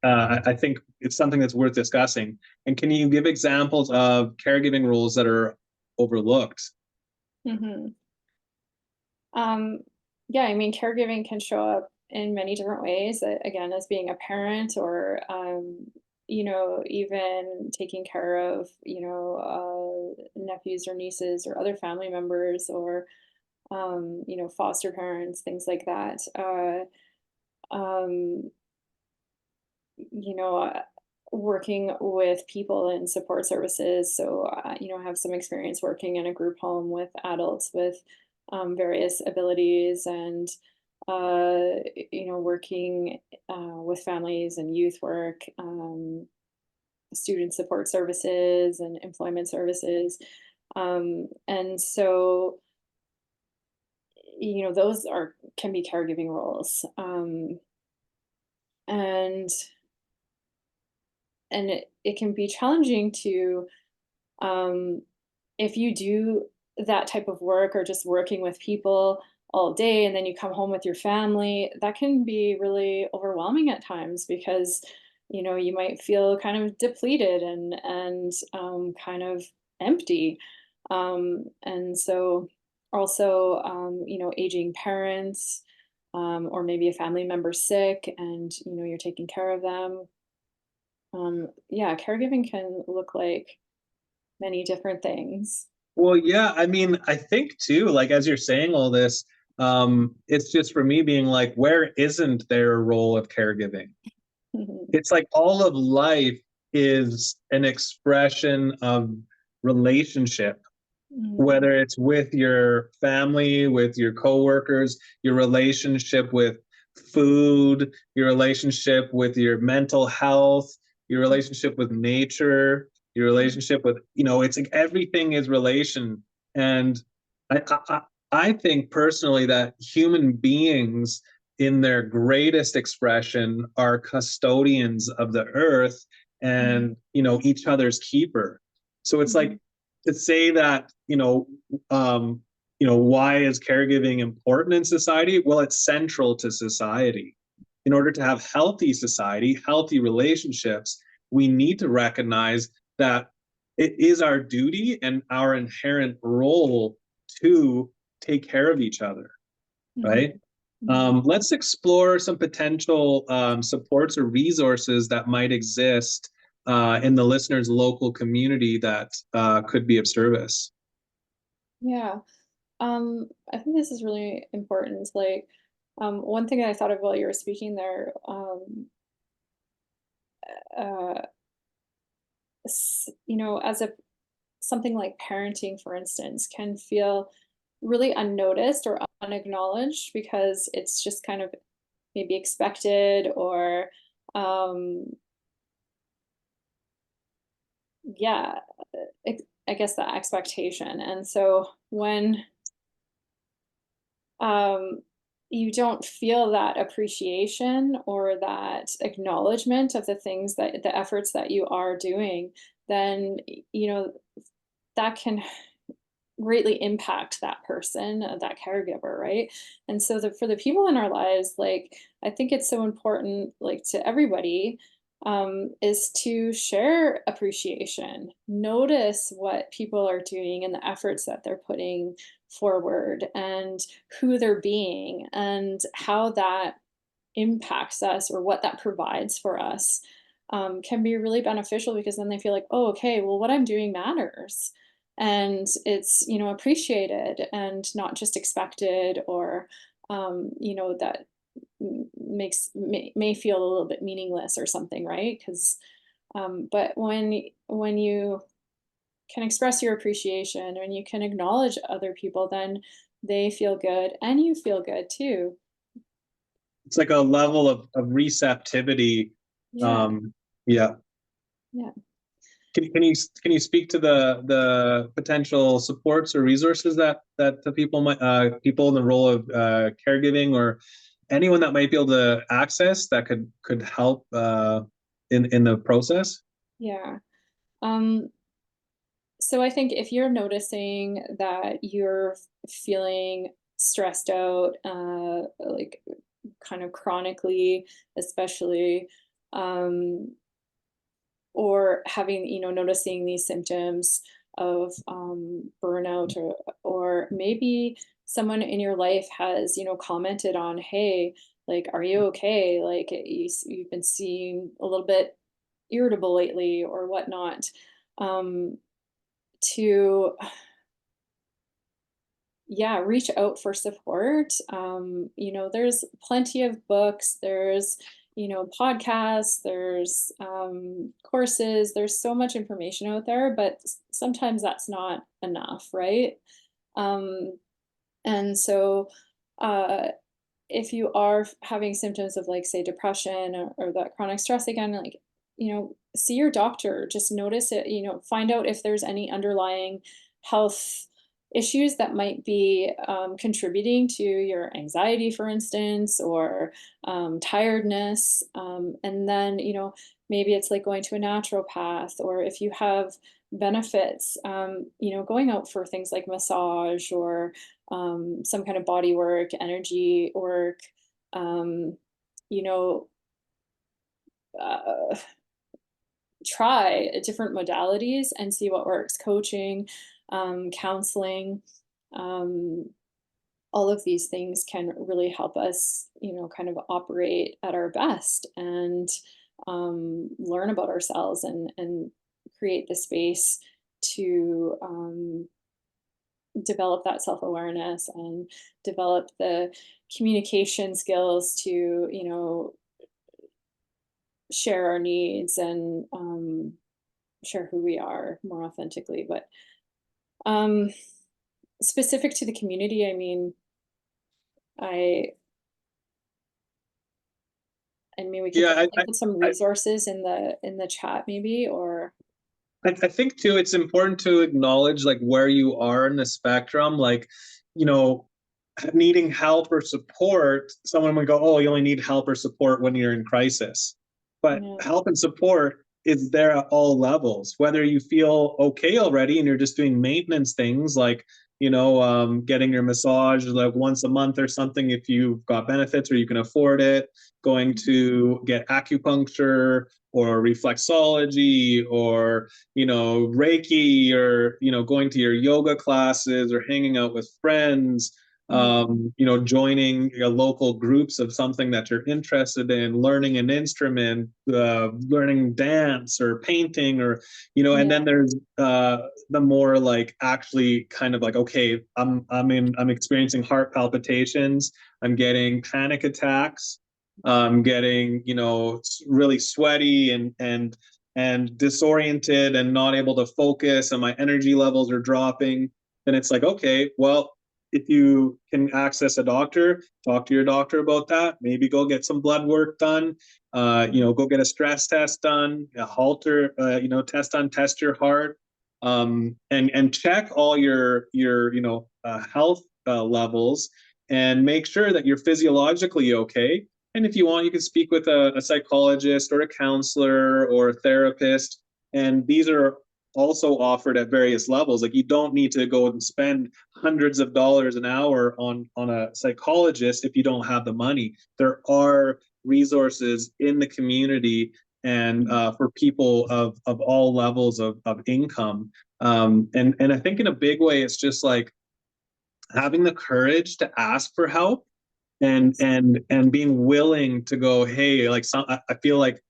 I think it's something that's worth discussing. And can you give examples of caregiving roles that are overlooked? Mm-hmm. Yeah, I mean, caregiving can show up in many different ways, again, as being a parent or, even taking care of, nephews or nieces or other family members or, foster parents, things like that. Um, you know, uh, Working with people in support services. So, I have some experience working in a group home with adults with various abilities and, working with families and youth work, student support services and employment services. And so, those can be caregiving roles. And it can be challenging to, um, if you do that type of work or just working with people all day and then you come home with your family, that can be really overwhelming at times because you might feel kind of depleted and kind of empty. And so also, aging parents, or maybe a family member sick and you're taking care of them. Yeah, caregiving can look like many different things. Well, yeah, I mean, I think too, like as you're saying all this, it's just for me being like, where isn't there a role of caregiving? Mhm, It's like all of life is an expression of relationship, mhm, whether it's with your family, with your coworkers, your relationship with food, your relationship with your mental health, your relationship with nature, your mhm, relationship with, it's like everything is relation. And I think personally that human beings in their greatest expression are custodians of the earth mhm, and, each other's keeper. So it's like mhm, to say that, um, why is caregiving important in society? Well, it's central to society. In order to have healthy society, healthy relationships, we need to recognize that it is our duty and our inherent role to take care of each other, right? mhm, mhm. Let's explore some potential supports or resources that might exist in the listener's local community that could be of service. Yeah. I think this is really important. Like, one thing I thought of while you were speaking there, uh, as a something like parenting, for instance, can feel really unnoticed or unacknowledged because it's just kind of maybe expected or, um, yeah, I guess that expectation. And so when um, you don't feel that appreciation or that acknowledgement of the things that the efforts that you are doing, then that can greatly impact that person, that caregiver, right? And so for the people in our lives, like I think it's so important, like to everybody, is to share appreciation, notice what people are doing and the efforts that they're putting forward and who they're being and how that impacts us or what that provides for us, can be really beneficial because then they feel like, oh, okay, well, what I'm doing matters. And it's, appreciated and not just expected or, that may feel a little bit meaningless or something, right? Because, but when you can express your appreciation and you can acknowledge other people, then they feel good and you feel good too. It's like a level of receptivity. Yeah, Um, yeah. yeah. Can you speak to the potential supports or resources that the people might people in the role of caregiving or anyone that might be able to access that could help in the process? Yeah. Um, so I think if you're noticing that you're feeling stressed out, like kind of chronically, especially, um, or having, noticing these symptoms of burnout, or maybe someone in your life has, commented on, hey, like, are you okay? Like, you've been seeming a little bit irritable lately or whatnot. Um, to Yeah, reach out for support. There's plenty of books, there's, podcasts, there's courses, there's so much information out there, but sometimes that's not enough, right? Um, and so, uh, if you are having symptoms of, like, say, depression, or that chronic stress again, like, see your doctor, just notice it, find out if there's any underlying health issues that might be contributing to your anxiety, for instance, or tiredness. And then, maybe it's like going to a naturopath, or if you have benefits, going out for things like massage, or some kind of body work, energy work, um, you know, uh, try different modalities and see what works. Coaching, counseling, um, all of these things can really help us, kind of operate at our best, and learn about ourselves, and create the space to develop that self-awareness, and develop the communication skills to, share our needs, and share who we are more authentically. But um, specific to the community, I mean, I mean, we could Yeah, definitely put some resources in the chat, maybe, or I think too it's important to acknowledge like where you are in the spectrum. Like, you know, needing help or support, someone would go, oh, you only need help or support when you're in crisis. But yeah, help and support is there at all levels, whether you feel okay already and you're just doing maintenance things like, getting your massage like once a month or something if you've got benefits or you can afford it, going to get acupuncture or reflexology, or Reiki, or going to your yoga classes or hanging out with friends, yeah, joining local groups of something that you're interested in, learning an instrument, learning dance or painting, or and yeah, then there's the more like actually kind of like, okay, I'm experiencing heart palpitations, I'm getting panic attacks, I'm getting really sweaty and disoriented and not able to focus, and my energy levels are dropping. Then it's like, okay, well, if you can access a doctor, talk to your doctor about that. Maybe go get some blood work done. Go get a stress test done, a halter, test done, test your heart, and check all your health levels, and make sure that you're physiologically okay. And if you want, you can speak with a psychologist or a counselor or a therapist. And these are also offered at various levels. Like, you don't need to go and spend hundreds of dollars an hour on a psychologist if you don't have the money. There are resources in the community, and for people of all levels of income. And I think in a big way, it's just like having the courage to ask for help, and yes, and being willing to go, hey, like, I feel like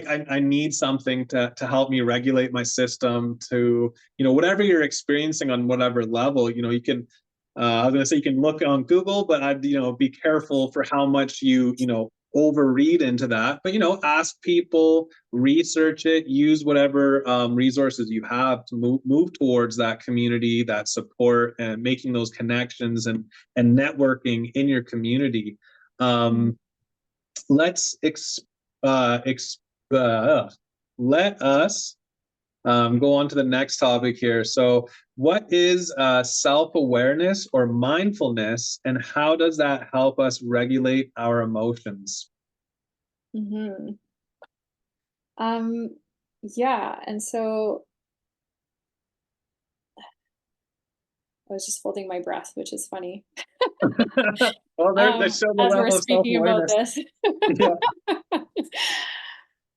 I need something to help me regulate my system, to whatever you're experiencing on whatever level. You can I was going to say you can look on Google, but I'd be careful for how much you overread into that. But ask people, research it, use whatever resources you have to move towards that community, that support, and making those connections, and networking in your community. mm, Let's uh, ex- uh, let us go on to the next topic here. So, what is self-awareness or mindfulness, and how does that help us regulate our emotions? Hmm. Yeah, and so I was just holding my breath, which is funny. Well, that shows the As we're level of speaking about self-awareness. this. Yeah.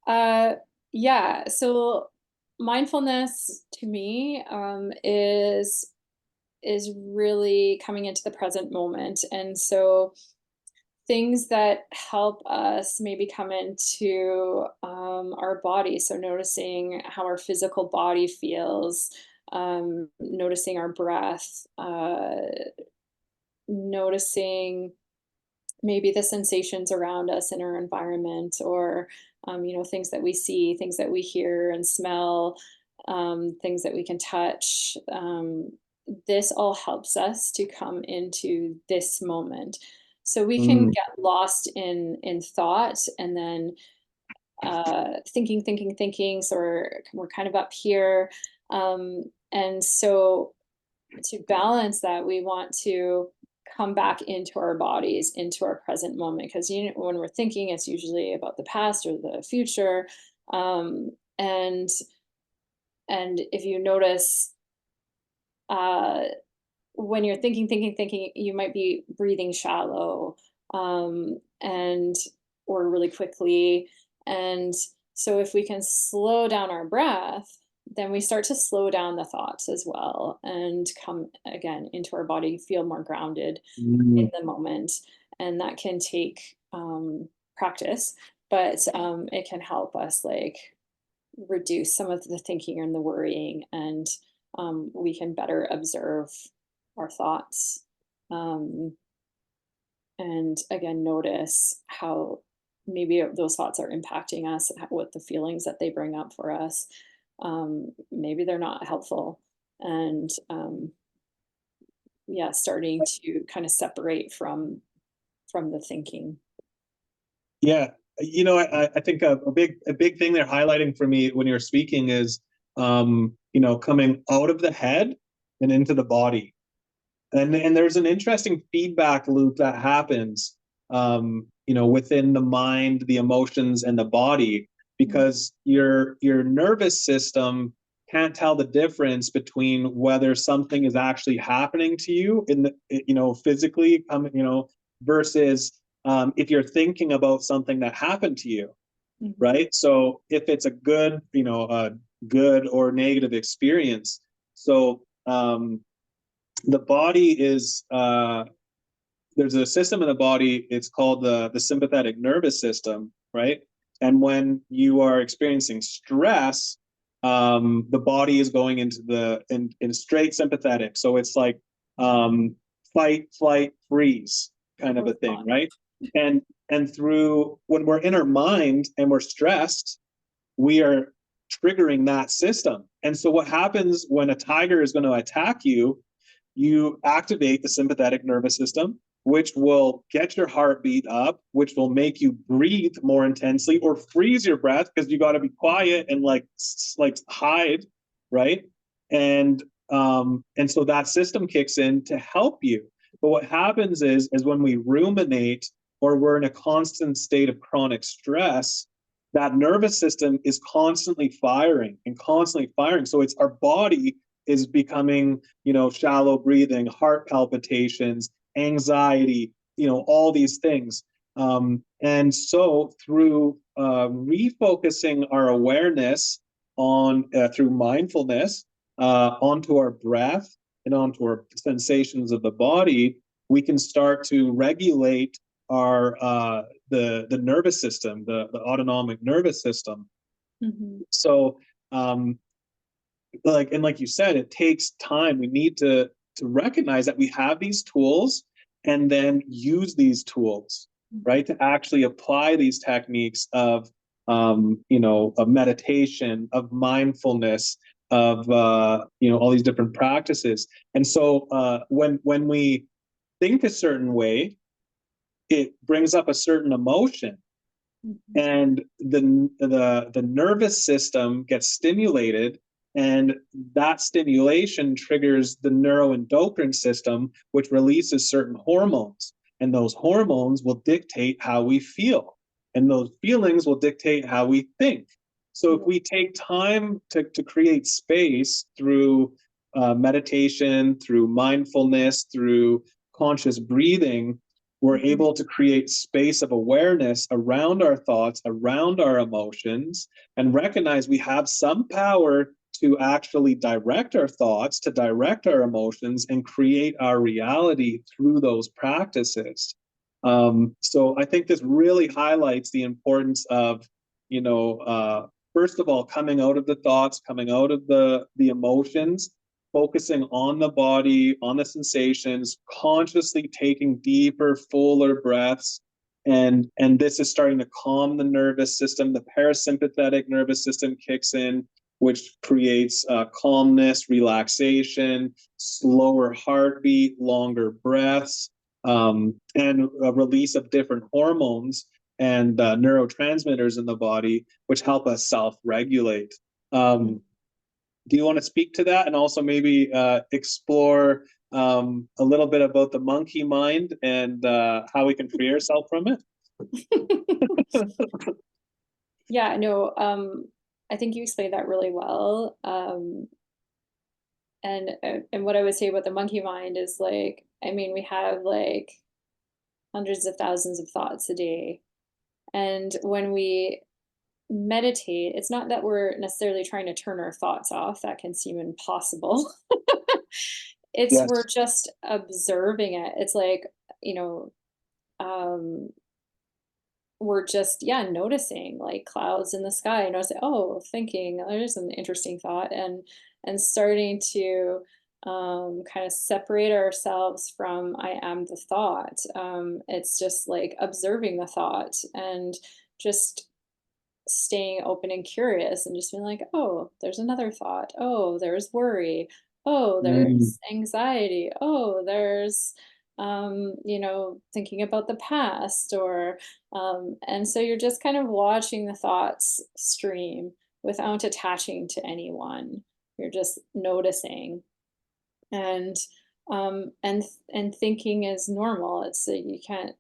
Uh, yeah, so mindfulness to me is really coming into the present moment, and so things that help us maybe come into our body. So noticing how our physical body feels, noticing our breath, noticing maybe the sensations around us in our environment, or things that we see, things that we hear and smell, things that we can touch. This all helps us to come into this moment, so we can Mm, get lost in thought, and then thinking, so we're kind of up here, and so to balance that, we want to come back into our bodies, into our present moment, because when we're thinking, it's usually about the past or the future. Um, and and if you notice, uh, when you're thinking, you might be breathing shallow, and or really quickly. And so if we can slow down our breath, then we start to slow down the thoughts as well and come again into our body, feel more grounded in mm. the moment. And that can take practice, but it can help us like reduce some of the thinking and the worrying, and we can better observe our thoughts, um, and again notice how maybe those thoughts are impacting us, what the feelings that they bring up for us. Maybe they're not helpful, and yeah, starting to kind of separate from the thinking. Yeah, I think a big thing they're highlighting for me when you're speaking is, coming out of the head and into the body. And there's an interesting feedback loop that happens, within the mind, the emotions, and the body, Mhm. because your nervous system can't tell the difference between whether something is actually happening to you in the physically, versus if you're thinking about something that happened to you, Mhm. right? So if it's a good or negative experience, so the body is there's a system in the body. It's called the sympathetic nervous system, right? And when you are experiencing stress, the body is going into in straight sympathetic. So it's like fight, flight, freeze kind of a thing, Response. right? And and through when we're in our mind and we're stressed, we are triggering that system. And so what happens when a tiger is going to attack you, you activate the sympathetic nervous system, which will get your heartbeat up, which will make you breathe more intensely or freeze your breath because you got to be quiet and like hide, right? And so that system kicks in to help you. But what happens is when we ruminate or we're in a constant state of chronic stress, that nervous system is constantly firing and constantly firing. So it's our body is becoming, shallow breathing, heart palpitations, anxiety, all these things. And so through refocusing our awareness on through mindfulness onto our breath and onto our sensations of the body, we can start to regulate our the nervous system, the autonomic nervous system. Mhm. So um, like you said, it takes time. We need to recognize that we have these tools and then use these tools, right, to actually apply these techniques of meditation, of mindfulness, of all these different practices. And so when we think a certain way, it brings up a certain emotion. Mhm. and the nervous system gets stimulated, and that stimulation triggers the neuroendocrine system, which releases certain hormones, and those hormones will dictate how we feel, and those feelings will dictate how we think. So if Yeah. we take time to create space through meditation, through mindfulness, through conscious breathing, we're Mhm. able to create space of awareness around our thoughts, around our emotions, and recognize we have some power to actually direct our thoughts, to direct our emotions, and create our reality through those practices. So I think this really highlights the importance of, you know, first of all, coming out of the thoughts, coming out of the emotions, focusing on the body, on the sensations, consciously taking deeper, fuller breaths. And this is starting to calm the nervous system. The parasympathetic nervous system kicks in, which creates calmness, relaxation, slower heartbeat, longer breaths, and a release of different hormones and neurotransmitters in the body, which help us self-regulate. Um, do you want to speak to that, and also maybe explore a little bit about the monkey mind and how we can free ourselves from it? Yeah, no, I think you explained that really well. And what I would say about the monkey mind is like, I mean, we have like hundreds of thousands of thoughts a day. And when we meditate, it's not that we're necessarily trying to turn our thoughts off. That can seem impossible. It's we're Yes. just observing it. It's like, you know, um, we're just, yeah, noticing like clouds in the sky, and I was like, oh, thinking there's an interesting thought, and starting to kind of separate ourselves from I am the thought. It's just like observing the thought and just staying open and curious and just being like, oh, there's another thought. Oh, there's worry. Oh, Mm. there's anxiety. Oh, there's, thinking about the past and so you're just kind of watching the thoughts stream without attaching to anyone. You're just noticing and and thinking is normal. It's you can't,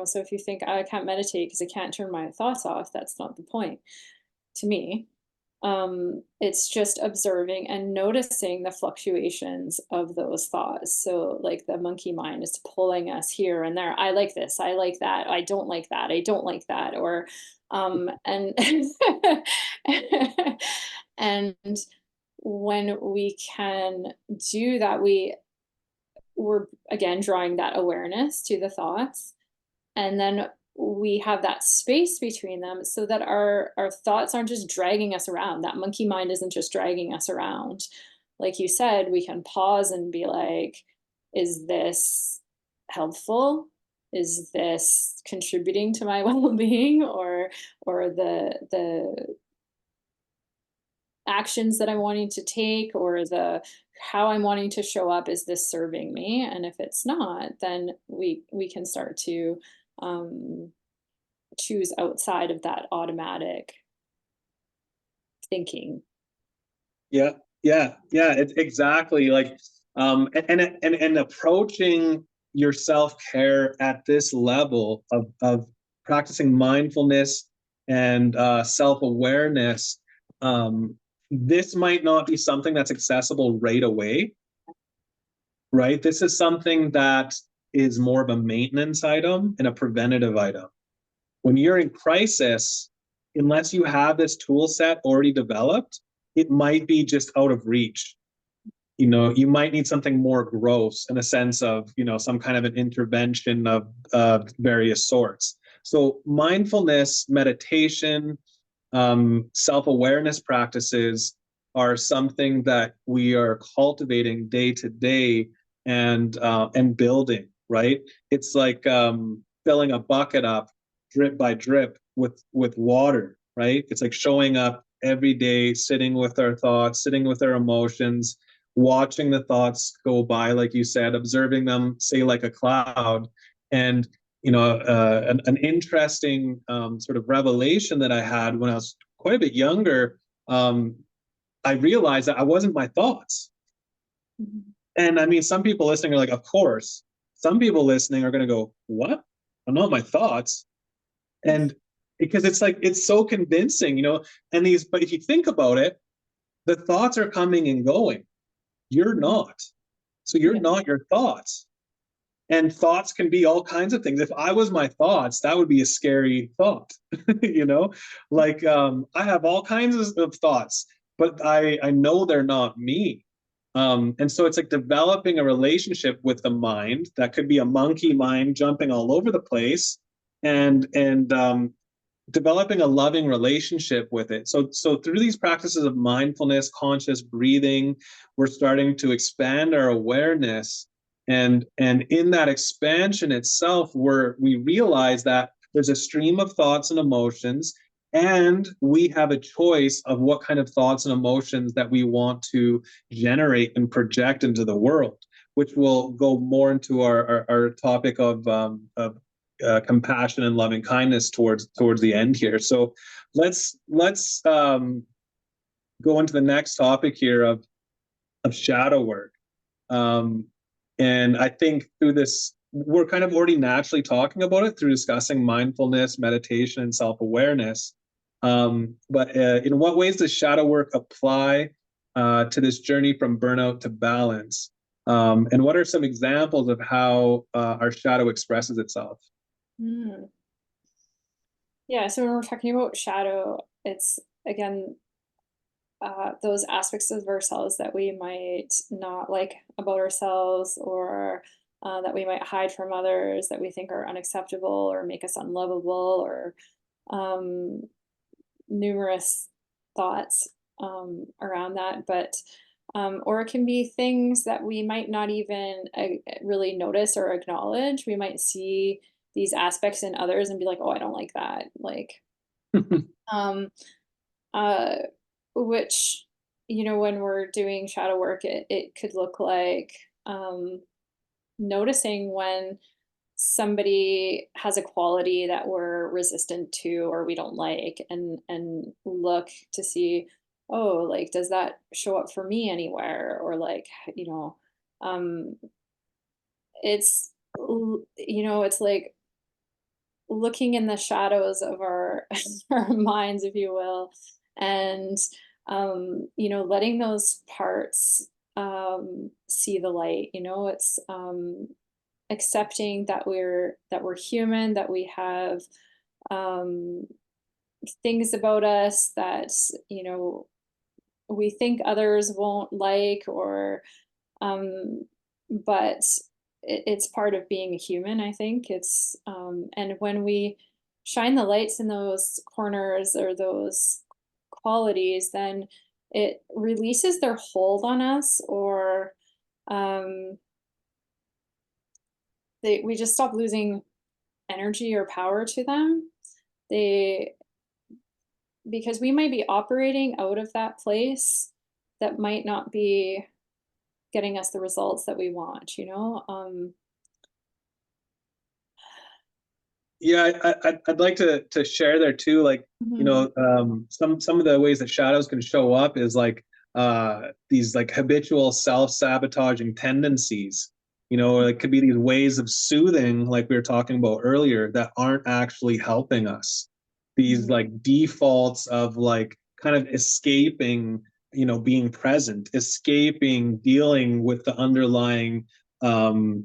so if you think I can't meditate because I can't turn my thoughts off, that's not the point to me. It's just observing and noticing the fluctuations of those thoughts. So like the monkey mind is pulling us here and there. I like this, I like that, I don't like that, I don't like that, or and and when we can do that, we're again drawing that awareness to the thoughts, and then we have that space between them so that our thoughts aren't just dragging us around. That monkey mind isn't just dragging us around. Like you said, we can pause and be like, is this helpful? Is this contributing to my well-being, or the actions that I'm wanting to take, or the how I'm wanting to show up, is this serving me? And if it's not, then we can start to um, choose outside of that automatic thinking. Yeah, yeah. It's exactly like, and approaching your self care at this level of practicing mindfulness and self awareness. Um, this might not be something that's accessible right away, right? This is something that is more of a maintenance item and a preventative item. When you're in crisis, unless you have this tool set already developed, it might be just out of reach. You might need something more gross in a sense of, some kind of an intervention of various sorts. So mindfulness, meditation, self-awareness practices are something that we are cultivating day to day and building. Right? It's like filling a bucket up drip by drip with water. Right? It's like showing up every day, sitting with our thoughts, sitting with our emotions, watching the thoughts go by, like you said, observing them, say like a cloud, and an interesting sort of revelation that I had when I was quite a bit younger. I realized that I wasn't my thoughts. Mhm. And I mean, some people listening are like, of course. Some people listening are going to go, what? I'm not my thoughts. And because it's like, it's so convincing, but if you think about it, the thoughts are coming and going. You're not. So you're Yeah. not your thoughts. And thoughts can be all kinds of things. If I was my thoughts, that would be a scary thought. you know like I have all kinds of thoughts, but I know they're not me. And so it's like developing a relationship with the mind that could be a monkey mind jumping all over the place, and developing a loving relationship with it. So through these practices of mindfulness, conscious breathing, we're starting to expand our awareness. And in that expansion itself, we realize that there's a stream of thoughts and emotions, and we have a choice of what kind of thoughts and emotions that we want to generate and project into the world, which will go more into our topic of compassion and loving kindness towards the end here. So let's go into the next topic here of shadow work. Um, and I think through this, we're kind of already naturally talking about it through discussing mindfulness, meditation, and self-awareness. But in what ways does shadow work apply to this journey from burnout to balance? And what are some examples of how our shadow expresses itself? Mm. Yeah, so when we're talking about shadow, it's again those aspects of ourselves that we might not like about ourselves, or that we might hide from others, that we think are unacceptable or make us unlovable, or um, numerous thoughts around that. But or it can be things that we might not even really notice or acknowledge. We might see these aspects in others and be like, "Oh, I don't like that." Like, um, uh, which, when we're doing shadow work, it could look like noticing when somebody has a quality that we're resistant to or we don't like, and look to see, oh, like, does that show up for me anywhere? Or like, um it's like looking in the shadows of our our minds, if you will, and letting those parts see the light. It's accepting that we're human, that we have um, things about us that we think others won't like, or um, but it's part of being a human. I think it's and when we shine the lights in those corners or those qualities, then it releases their hold on us, or um, we just stop losing energy or power to them. They Because we might be operating out of that place that might not be getting us the results that we want. Yeah, I'd like to share there too. Like, Mhm. some of the ways that shadows can show up is like these like habitual self-sabotaging tendencies. It could be these ways of soothing, like we were talking about earlier, that aren't actually helping us. These Mhm. like defaults of like kind of escaping, being present, escaping dealing with the underlying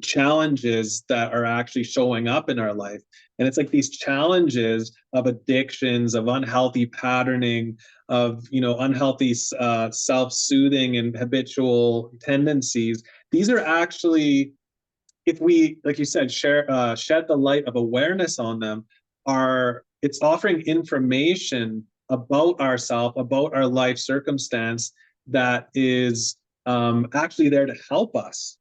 challenges that are actually showing up in our life. And it's like these challenges of addictions, of unhealthy patterning, of unhealthy self-soothing and habitual tendencies. These are actually, if we, like you said, shed the light of awareness on them, are it's offering information about ourselves, about our life circumstance that is actually there to help us.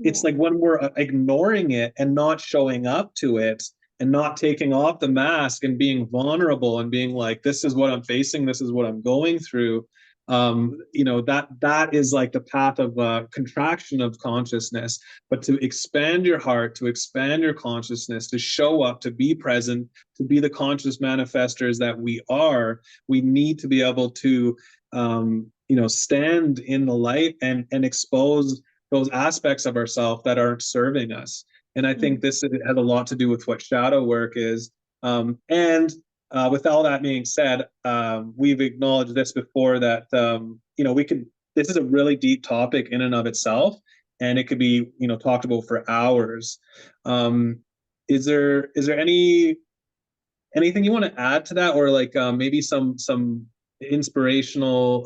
It's Yeah. like when we're ignoring it and not showing up to it and not taking off the mask and being vulnerable and being like, this is what I'm facing, this is what I'm going through. that is like the path of contraction of consciousness. But to expand your heart, to expand your consciousness, to show up, to be present, to be the conscious manifestors that we are, we need to be able to stand in the light and expose those aspects of ourselves that aren't serving us. And I think this has a lot to do with what shadow work is. And with all that being said, we've acknowledged this before that this is a really deep topic in and of itself, and it could be talked about for hours. Is there anything you want to add to that, or like maybe some inspirational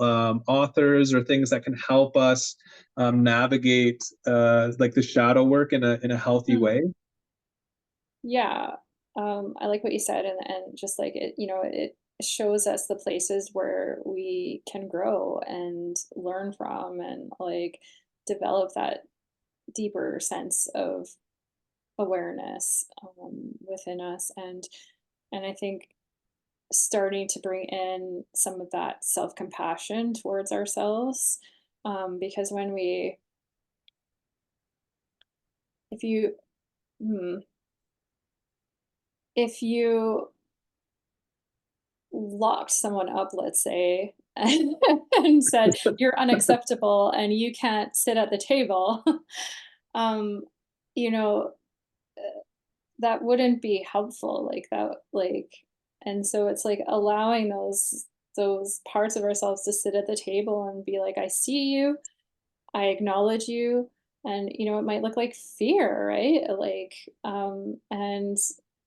authors or things that can help us navigate like the shadow work in a healthy Mm. way? Yeah. I like what you said, and just like it, it shows us the places where we can grow and learn from, and like develop that deeper sense of awareness within us. And I think starting to bring in some of that self-compassion towards ourselves, because when we if you hmm, if you locked someone up, let's say, and said, "You're unacceptable and you can't sit at the table," um, you know, that wouldn't be helpful, like, that, like, and so it's, like, allowing those parts of ourselves to sit at the table and be like, "I see you, I acknowledge you," and, it might look like fear, right? Like,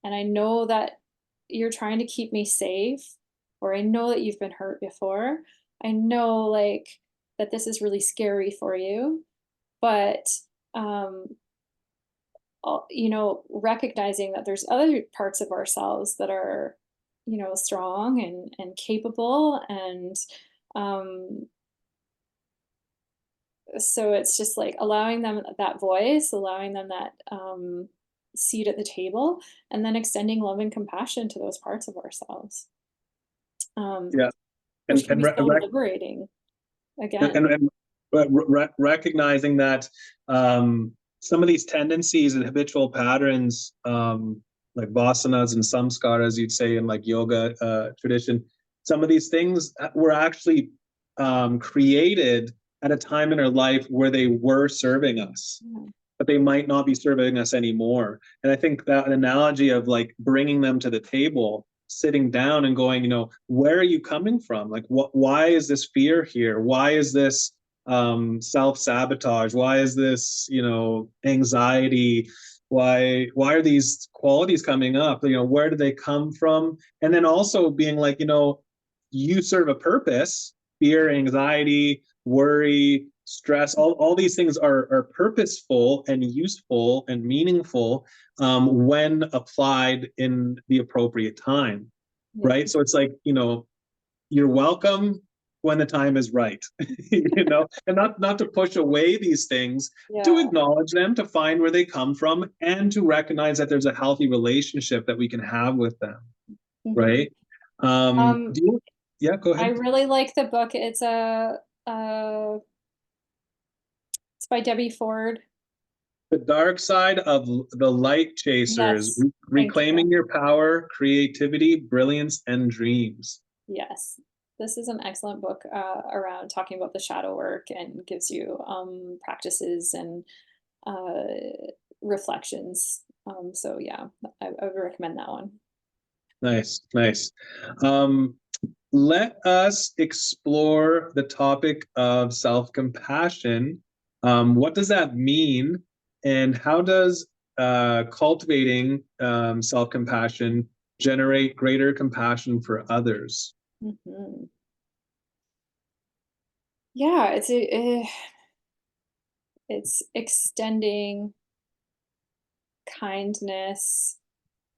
and I know that you're trying to keep me safe, or I know that you've been hurt before. I know, like, that this is really scary for you, but, um, recognizing that there's other parts of ourselves that are, strong and capable, and, um, so it's just like allowing them that voice, allowing them that seat at the table, and then extending love and compassion to those parts of ourselves, Yeah, which can and be so liberating again. and recognizing that some of these tendencies and habitual patterns, like vasanas and samskaras, you'd say in like yoga tradition, some of these things were actually created at a time in our life where they were serving us, Yeah. but they might not be serving us anymore. And I think that analogy of like bringing them to the table, sitting down and going, where are you coming from? Like, why is this fear here? Why is this self-sabotage? Why is this, anxiety? Why are these qualities coming up? Where do they come from? And then also being like, you serve a purpose. Fear, anxiety, worry, stress, all these things are purposeful and useful and meaningful when applied in the appropriate time, Yeah. right? So it's like, you're welcome when the time is right, and not to push away these things, to Yeah. acknowledge them, to find where they come from, and to recognize that there's a healthy relationship that we can have with them, Mhm. right? Do Um, you, yeah, go I ahead. really like the book. It's by Debbie Ford. The dark side of the light chasers, Yes, thank you. reclaiming your power, creativity, brilliance, and dreams. Yes. This is an excellent book, around talking about the shadow work, and gives you, practices and, uh, reflections. So yeah, I would recommend that one. Nice, nice. Um, Let us explore the topic of self-compassion. What does that mean, and how does cultivating self-compassion generate greater compassion for others? Mhm. Yeah, it's extending kindness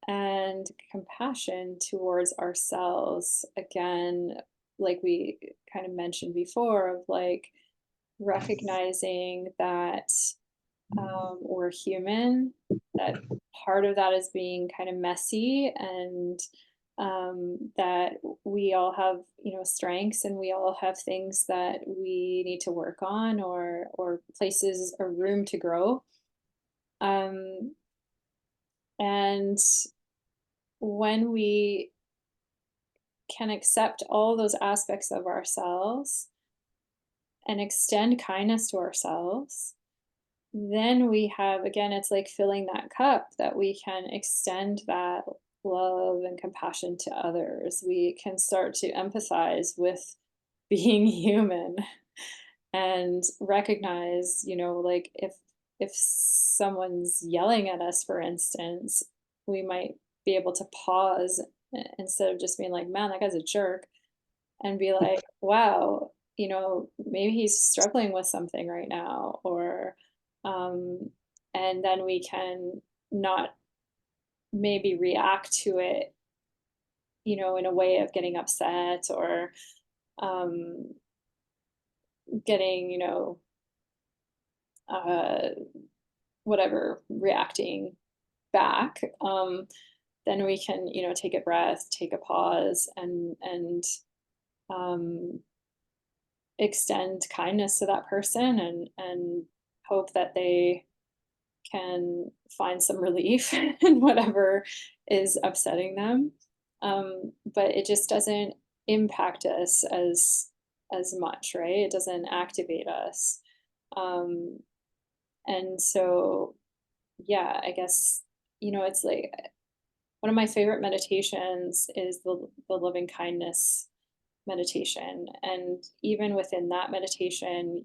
and compassion towards ourselves. Again, like we kind of mentioned before, of like recognizing that, we're human, that part of that is being kind of messy, and that we all have, strengths, and we all have things that we need to work on, or places or room to grow. Um, and when we can accept all those aspects of ourselves and extend kindness to ourselves, then we have, again, it's like filling that cup, that we can extend that love and compassion to others. We can start to empathize with being human and recognize, like, if someone's yelling at us, for instance, we might be able to pause, instead of just being like, man, that guy's a jerk, and be like, wow, maybe he's struggling with something right now, or um and then we can not maybe react to it, in a way of getting upset, or um getting, uh whatever, reacting back. Then we can, take a breath, take a pause, and um extend kindness to that person, and hope that they can find some relief in whatever is upsetting them. But it just doesn't impact us as much, right? It doesn't activate us. Um, and so, yeah, I guess, it's like one of my favorite meditations is the loving kindness meditation. And even within that meditation,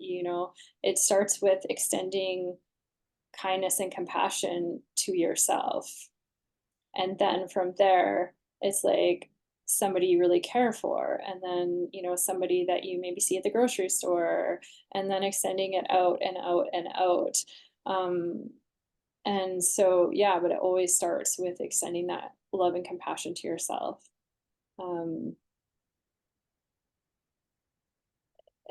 it starts with extending kindness and compassion to yourself. And then from there, it's like somebody you really care for, and then, somebody that you maybe see at the grocery store, and then extending it out and out and out. Um, and so, yeah, but it always starts with extending that love and compassion to yourself. Um,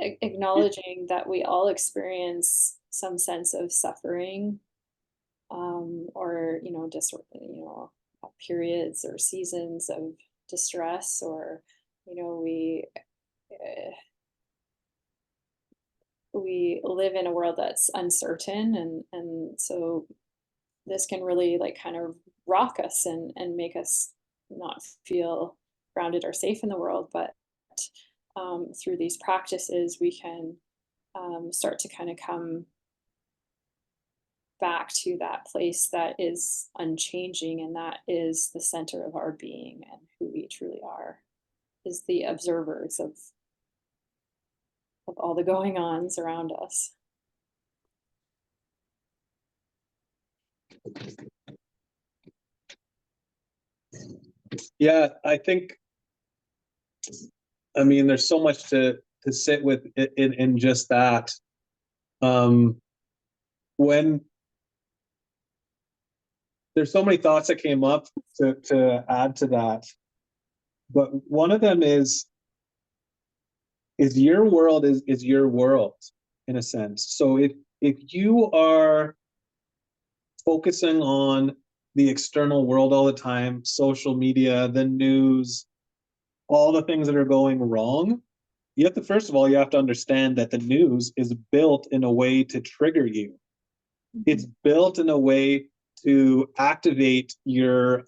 Acknowledging that we all experience some sense of suffering, or, just, periods or seasons of distress, or, uh, we live in a world that's uncertain, and so this can really, like, kind of rock us, and make us not feel grounded or safe in the world. But through these practices, we can start to kind of come back to that place that is unchanging, and that is the center of our being, and who we truly are, is the observers of all the going ons around us. Yeah, I think, I mean, there's so much to sit with in just that. Um, when there's so many thoughts that came up to add to that, but one of them is your world is your world, in a sense. So if you are focusing on the external world all the time, social media, the news, all the things that are going wrong, you have to, first of all, you have to understand that the news is built in a way to trigger you. It's Mhm. built in a way to activate your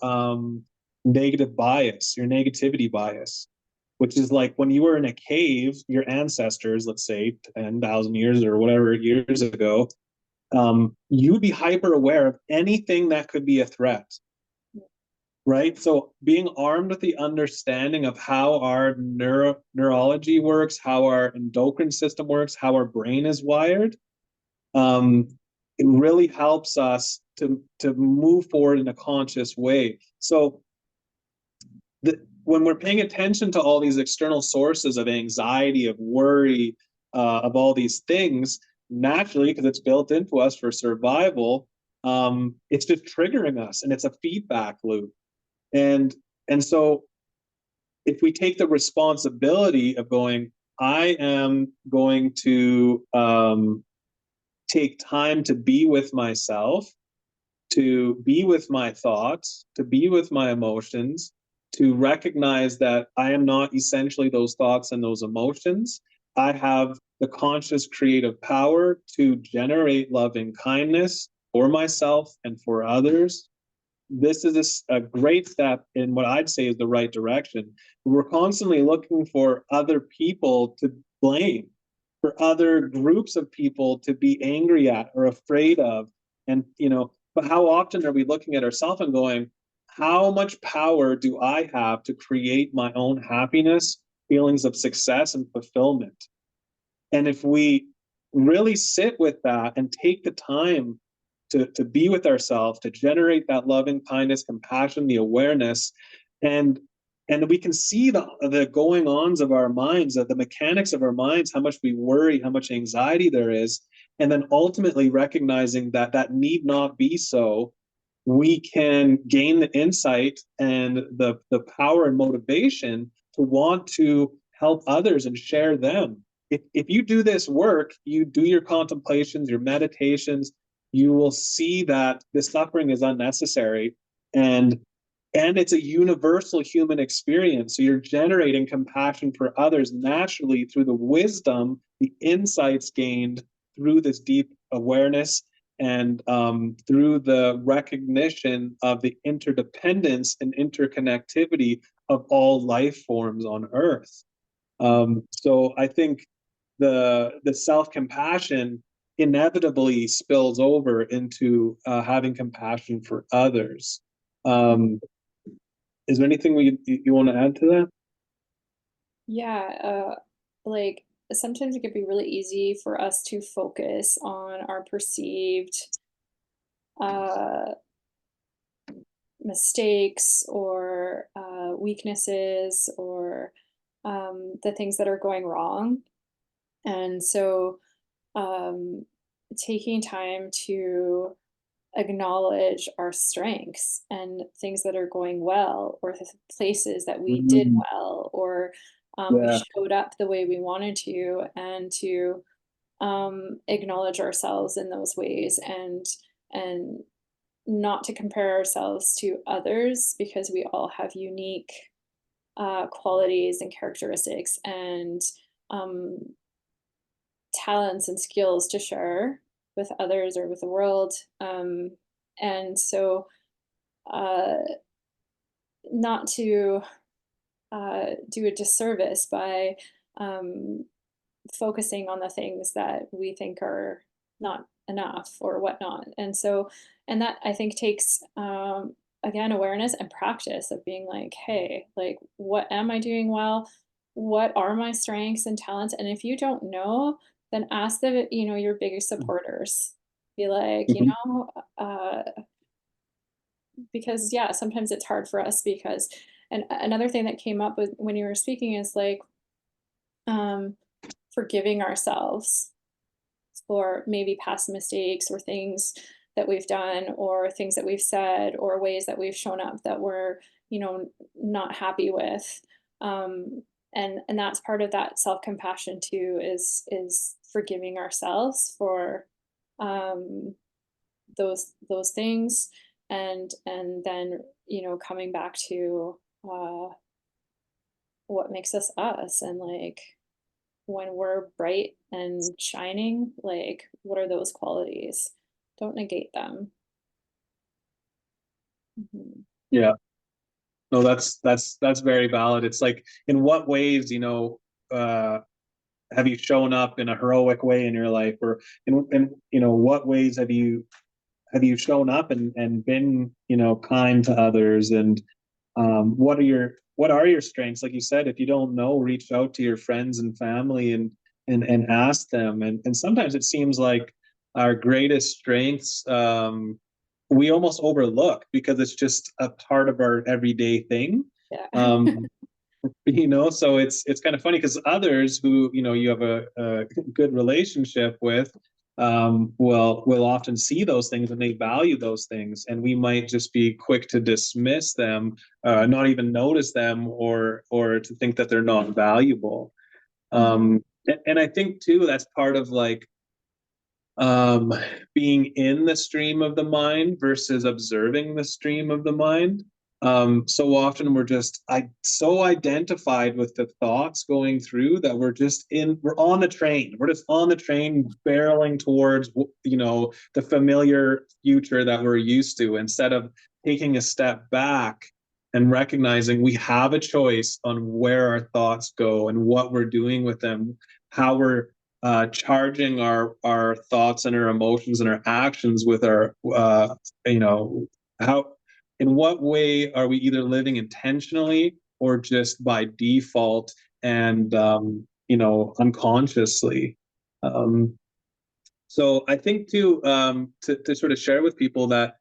negative bias, your negativity bias, which is like when you were in a cave, your ancestors, let's say 10,000 years or whatever years ago, you would be hyper aware of anything that could be a threat, right? So being armed with the understanding of how our neurology works, how our endocrine system works, how our brain is wired, um, it really helps us to move forward in a conscious way. So when we're paying attention to all these external sources of anxiety, of worry, of all these things, naturally, because it's built into us for survival, it's just triggering us, and it's a feedback loop. And and so if we take the responsibility of going, I am going to take time to be with myself, to be with my thoughts, to be with my emotions, to recognize that I am not essentially those thoughts and those emotions. I have the conscious creative power to generate loving kindness for myself and for others. This is a great step in what I'd say is the right direction. We're constantly looking for other people to blame, for other groups of people to be angry at or afraid of. And, but how often are we looking at ourselves and going, how much power do I have to create my own happiness, feelings of success, and fulfillment? And if we really sit with that and take the time to be with ourselves, to generate that loving kindness, compassion, the awareness, and we can see the going ons of our minds, the mechanics of our minds, how much we worry, how much anxiety there is, and then ultimately recognizing that that need not be so, we can gain the insight and the power and motivation to want to help others and share them. If you do this work, you do your contemplations, your meditations, you will see that the suffering is unnecessary, and it's a universal human experience. So you're generating compassion for others naturally through the wisdom, the insights gained through this deep awareness, and through the recognition of the interdependence and interconnectivity of all life forms on Earth. So I think the self compassion inevitably spills over into having compassion for others. Is there anything you want to add to that? Yeah, like sometimes it could be really easy for us to focus on our perceived uh, mistakes or weaknesses or the things that are going wrong. And so um, taking time to acknowledge our strengths and things that are going well, or the places that we did Mm, well, or we yeah. showed up the way we wanted to, and to acknowledge ourselves in those ways, and not to compare ourselves to others, because we all have unique qualities and characteristics and um, talents and skills to share with others or with the world. And so, uh, not to do a disservice by um, focusing on the things that we think are not enough or whatnot. And so, and that I think takes, again, awareness and practice of being like, hey, like, what am I doing well? What are my strengths and talents? And if you don't know, then ask your biggest supporters. Be like, Mhm. because yeah, sometimes it's hard for us because, and another thing that came up with when you were speaking is like, um, forgiving ourselves for maybe past mistakes or things that we've done or things that we've said or ways that we've shown up that we're not happy with. And that's part of that self-compassion too, is forgiving ourselves for um, those things, and then coming back to uh, what makes us us, and like when we're bright and shining, like, what are those qualities? Don't negate them. Mhm. Yeah. No, that's very valid. It's like, in what ways, uh, have you shown up in a heroic way in your life, or in what ways have you shown up and been kind to others, and what are your strengths? Like you said, if you don't know, reach out to your friends and family, and ask them. And sometimes it seems like our greatest strengths, we almost overlook because it's just a part of our everyday thing. Yeah. um, so it's kind of funny because others who you have a good relationship with, will often see those things and they value those things, and we might just be quick to dismiss them, not even notice them, or to think that they're not valuable. Mhm. And I think too that's part of like, um, being in the stream of the mind versus observing the stream of the mind. So often we're just so identified with the thoughts going through that we're on the train. We're just on the train barreling towards, the familiar future that we're used to, instead of taking a step back and recognizing we have a choice on where our thoughts go and what we're doing with them, how we're charging our thoughts and our emotions and our actions with our, how in what way are we either living intentionally or just by default and unconsciously. um, so I think to sort of share with people that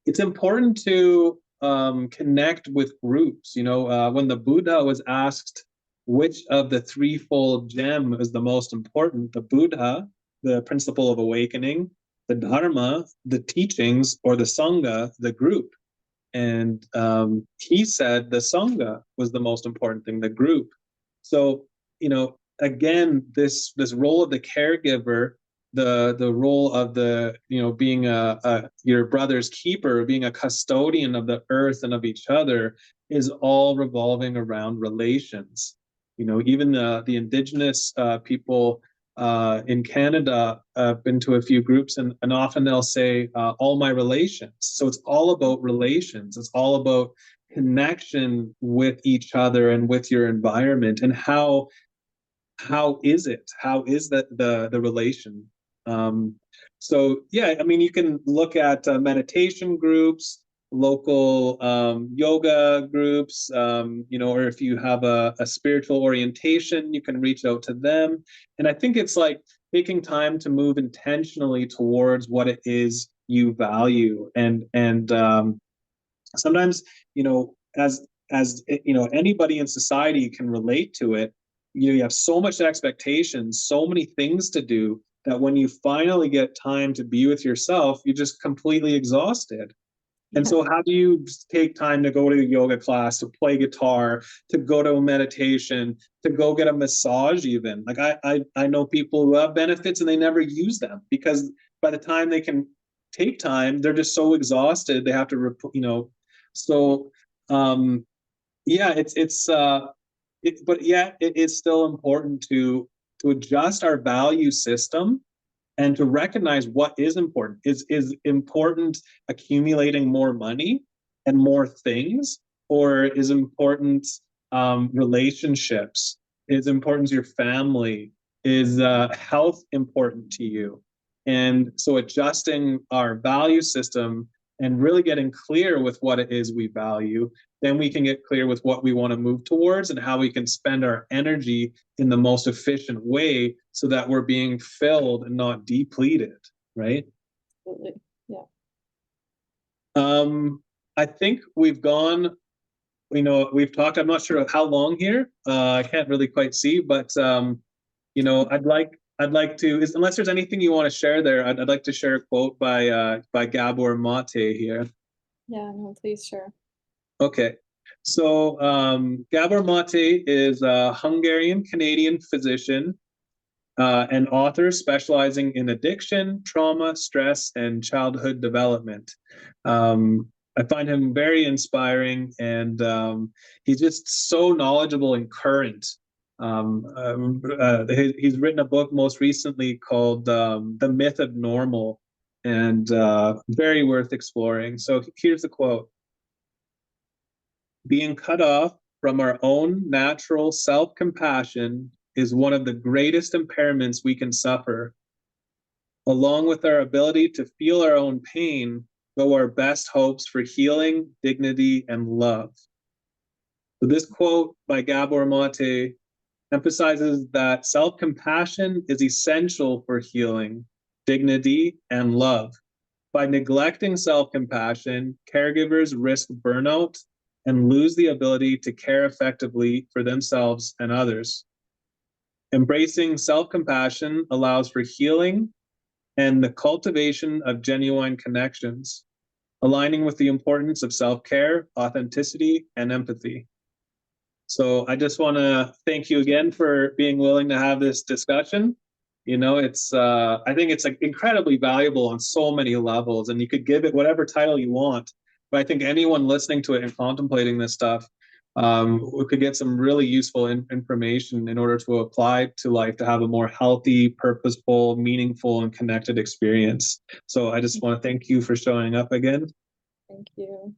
it's important to connect with groups. When the Buddha was asked which of the threefold gem is the most important, the Buddha, the principle of awakening, the Dharma, the teachings, or the Sangha, the group. And he said the Sangha was the most important thing, the group. So, again, this role of the caregiver, the role of being your brother's keeper, being a custodian of the earth and of each other, is all revolving around relations. Even the indigenous people in Canada, I've been to a few groups, and often they'll say, all my relations. So it's all about relations. It's all about connection with each other and with your environment. And how is it? How is that the relation? Um, so yeah, I mean, you can look at meditation groups, local yoga groups, or if you have a spiritual orientation, you can reach out to them. And I think it's like taking time to move intentionally towards what it is you value, and sometimes, anybody in society can relate to it. You have so much expectations, so many things to do, that when you finally get time to be with yourself, you're just completely exhausted. And Yeah. so how do you take time to go to a yoga class, to play guitar, to go to a meditation, to go get a massage even? Like I know people who have benefits and they never use them, because by the time they can take time, they're just so exhausted. They have to, so um yeah, but yeah, it is still important to adjust our value system and to recognize what is important. Is important accumulating more money and more things, or is important relationships? Is important your family? Is health important to you? And so adjusting our value system and really getting clear with what it is we value, then we can get clear with what we want to move towards and how we can spend our energy in the most efficient way so that we're being filled and not depleted, right? Absolutely. Yeah. I think we've talked, I'm not sure how long here. I can't really quite see, but I'd like to, unless there's anything you want to share there, I'd like to share a quote by Gabor Mate here. Yeah, no, please, sure. Okay. So Gabor Mate is a Hungarian Canadian physician, an author specializing in addiction, trauma, stress, and childhood development. I find him very inspiring, and he's just so knowledgeable and current. He's written a book most recently called The Myth of Normal, and very worth exploring. So here's the quote: being cut off from our own natural self compassion is one of the greatest impairments we can suffer. Along with our ability to feel our own pain, go our best hopes for healing, dignity, and love. So, this quote by Gabor Mate emphasizes that self compassion is essential for healing, dignity, and love. By neglecting self compassion, caregivers risk burnout and lose the ability to care effectively for themselves and others. Embracing self compassion allows for healing and the cultivation of genuine connections, aligning with the importance of self care, authenticity, and empathy. So I just want to thank you again for being willing to have this discussion. I think it's like incredibly valuable on so many levels, and you could give it whatever title you want. But I think anyone listening to it and contemplating this stuff, we could get some really useful information in order to apply to life to have a more healthy, purposeful, meaningful, and connected experience. So I just want to thank you for showing up again. Thank you.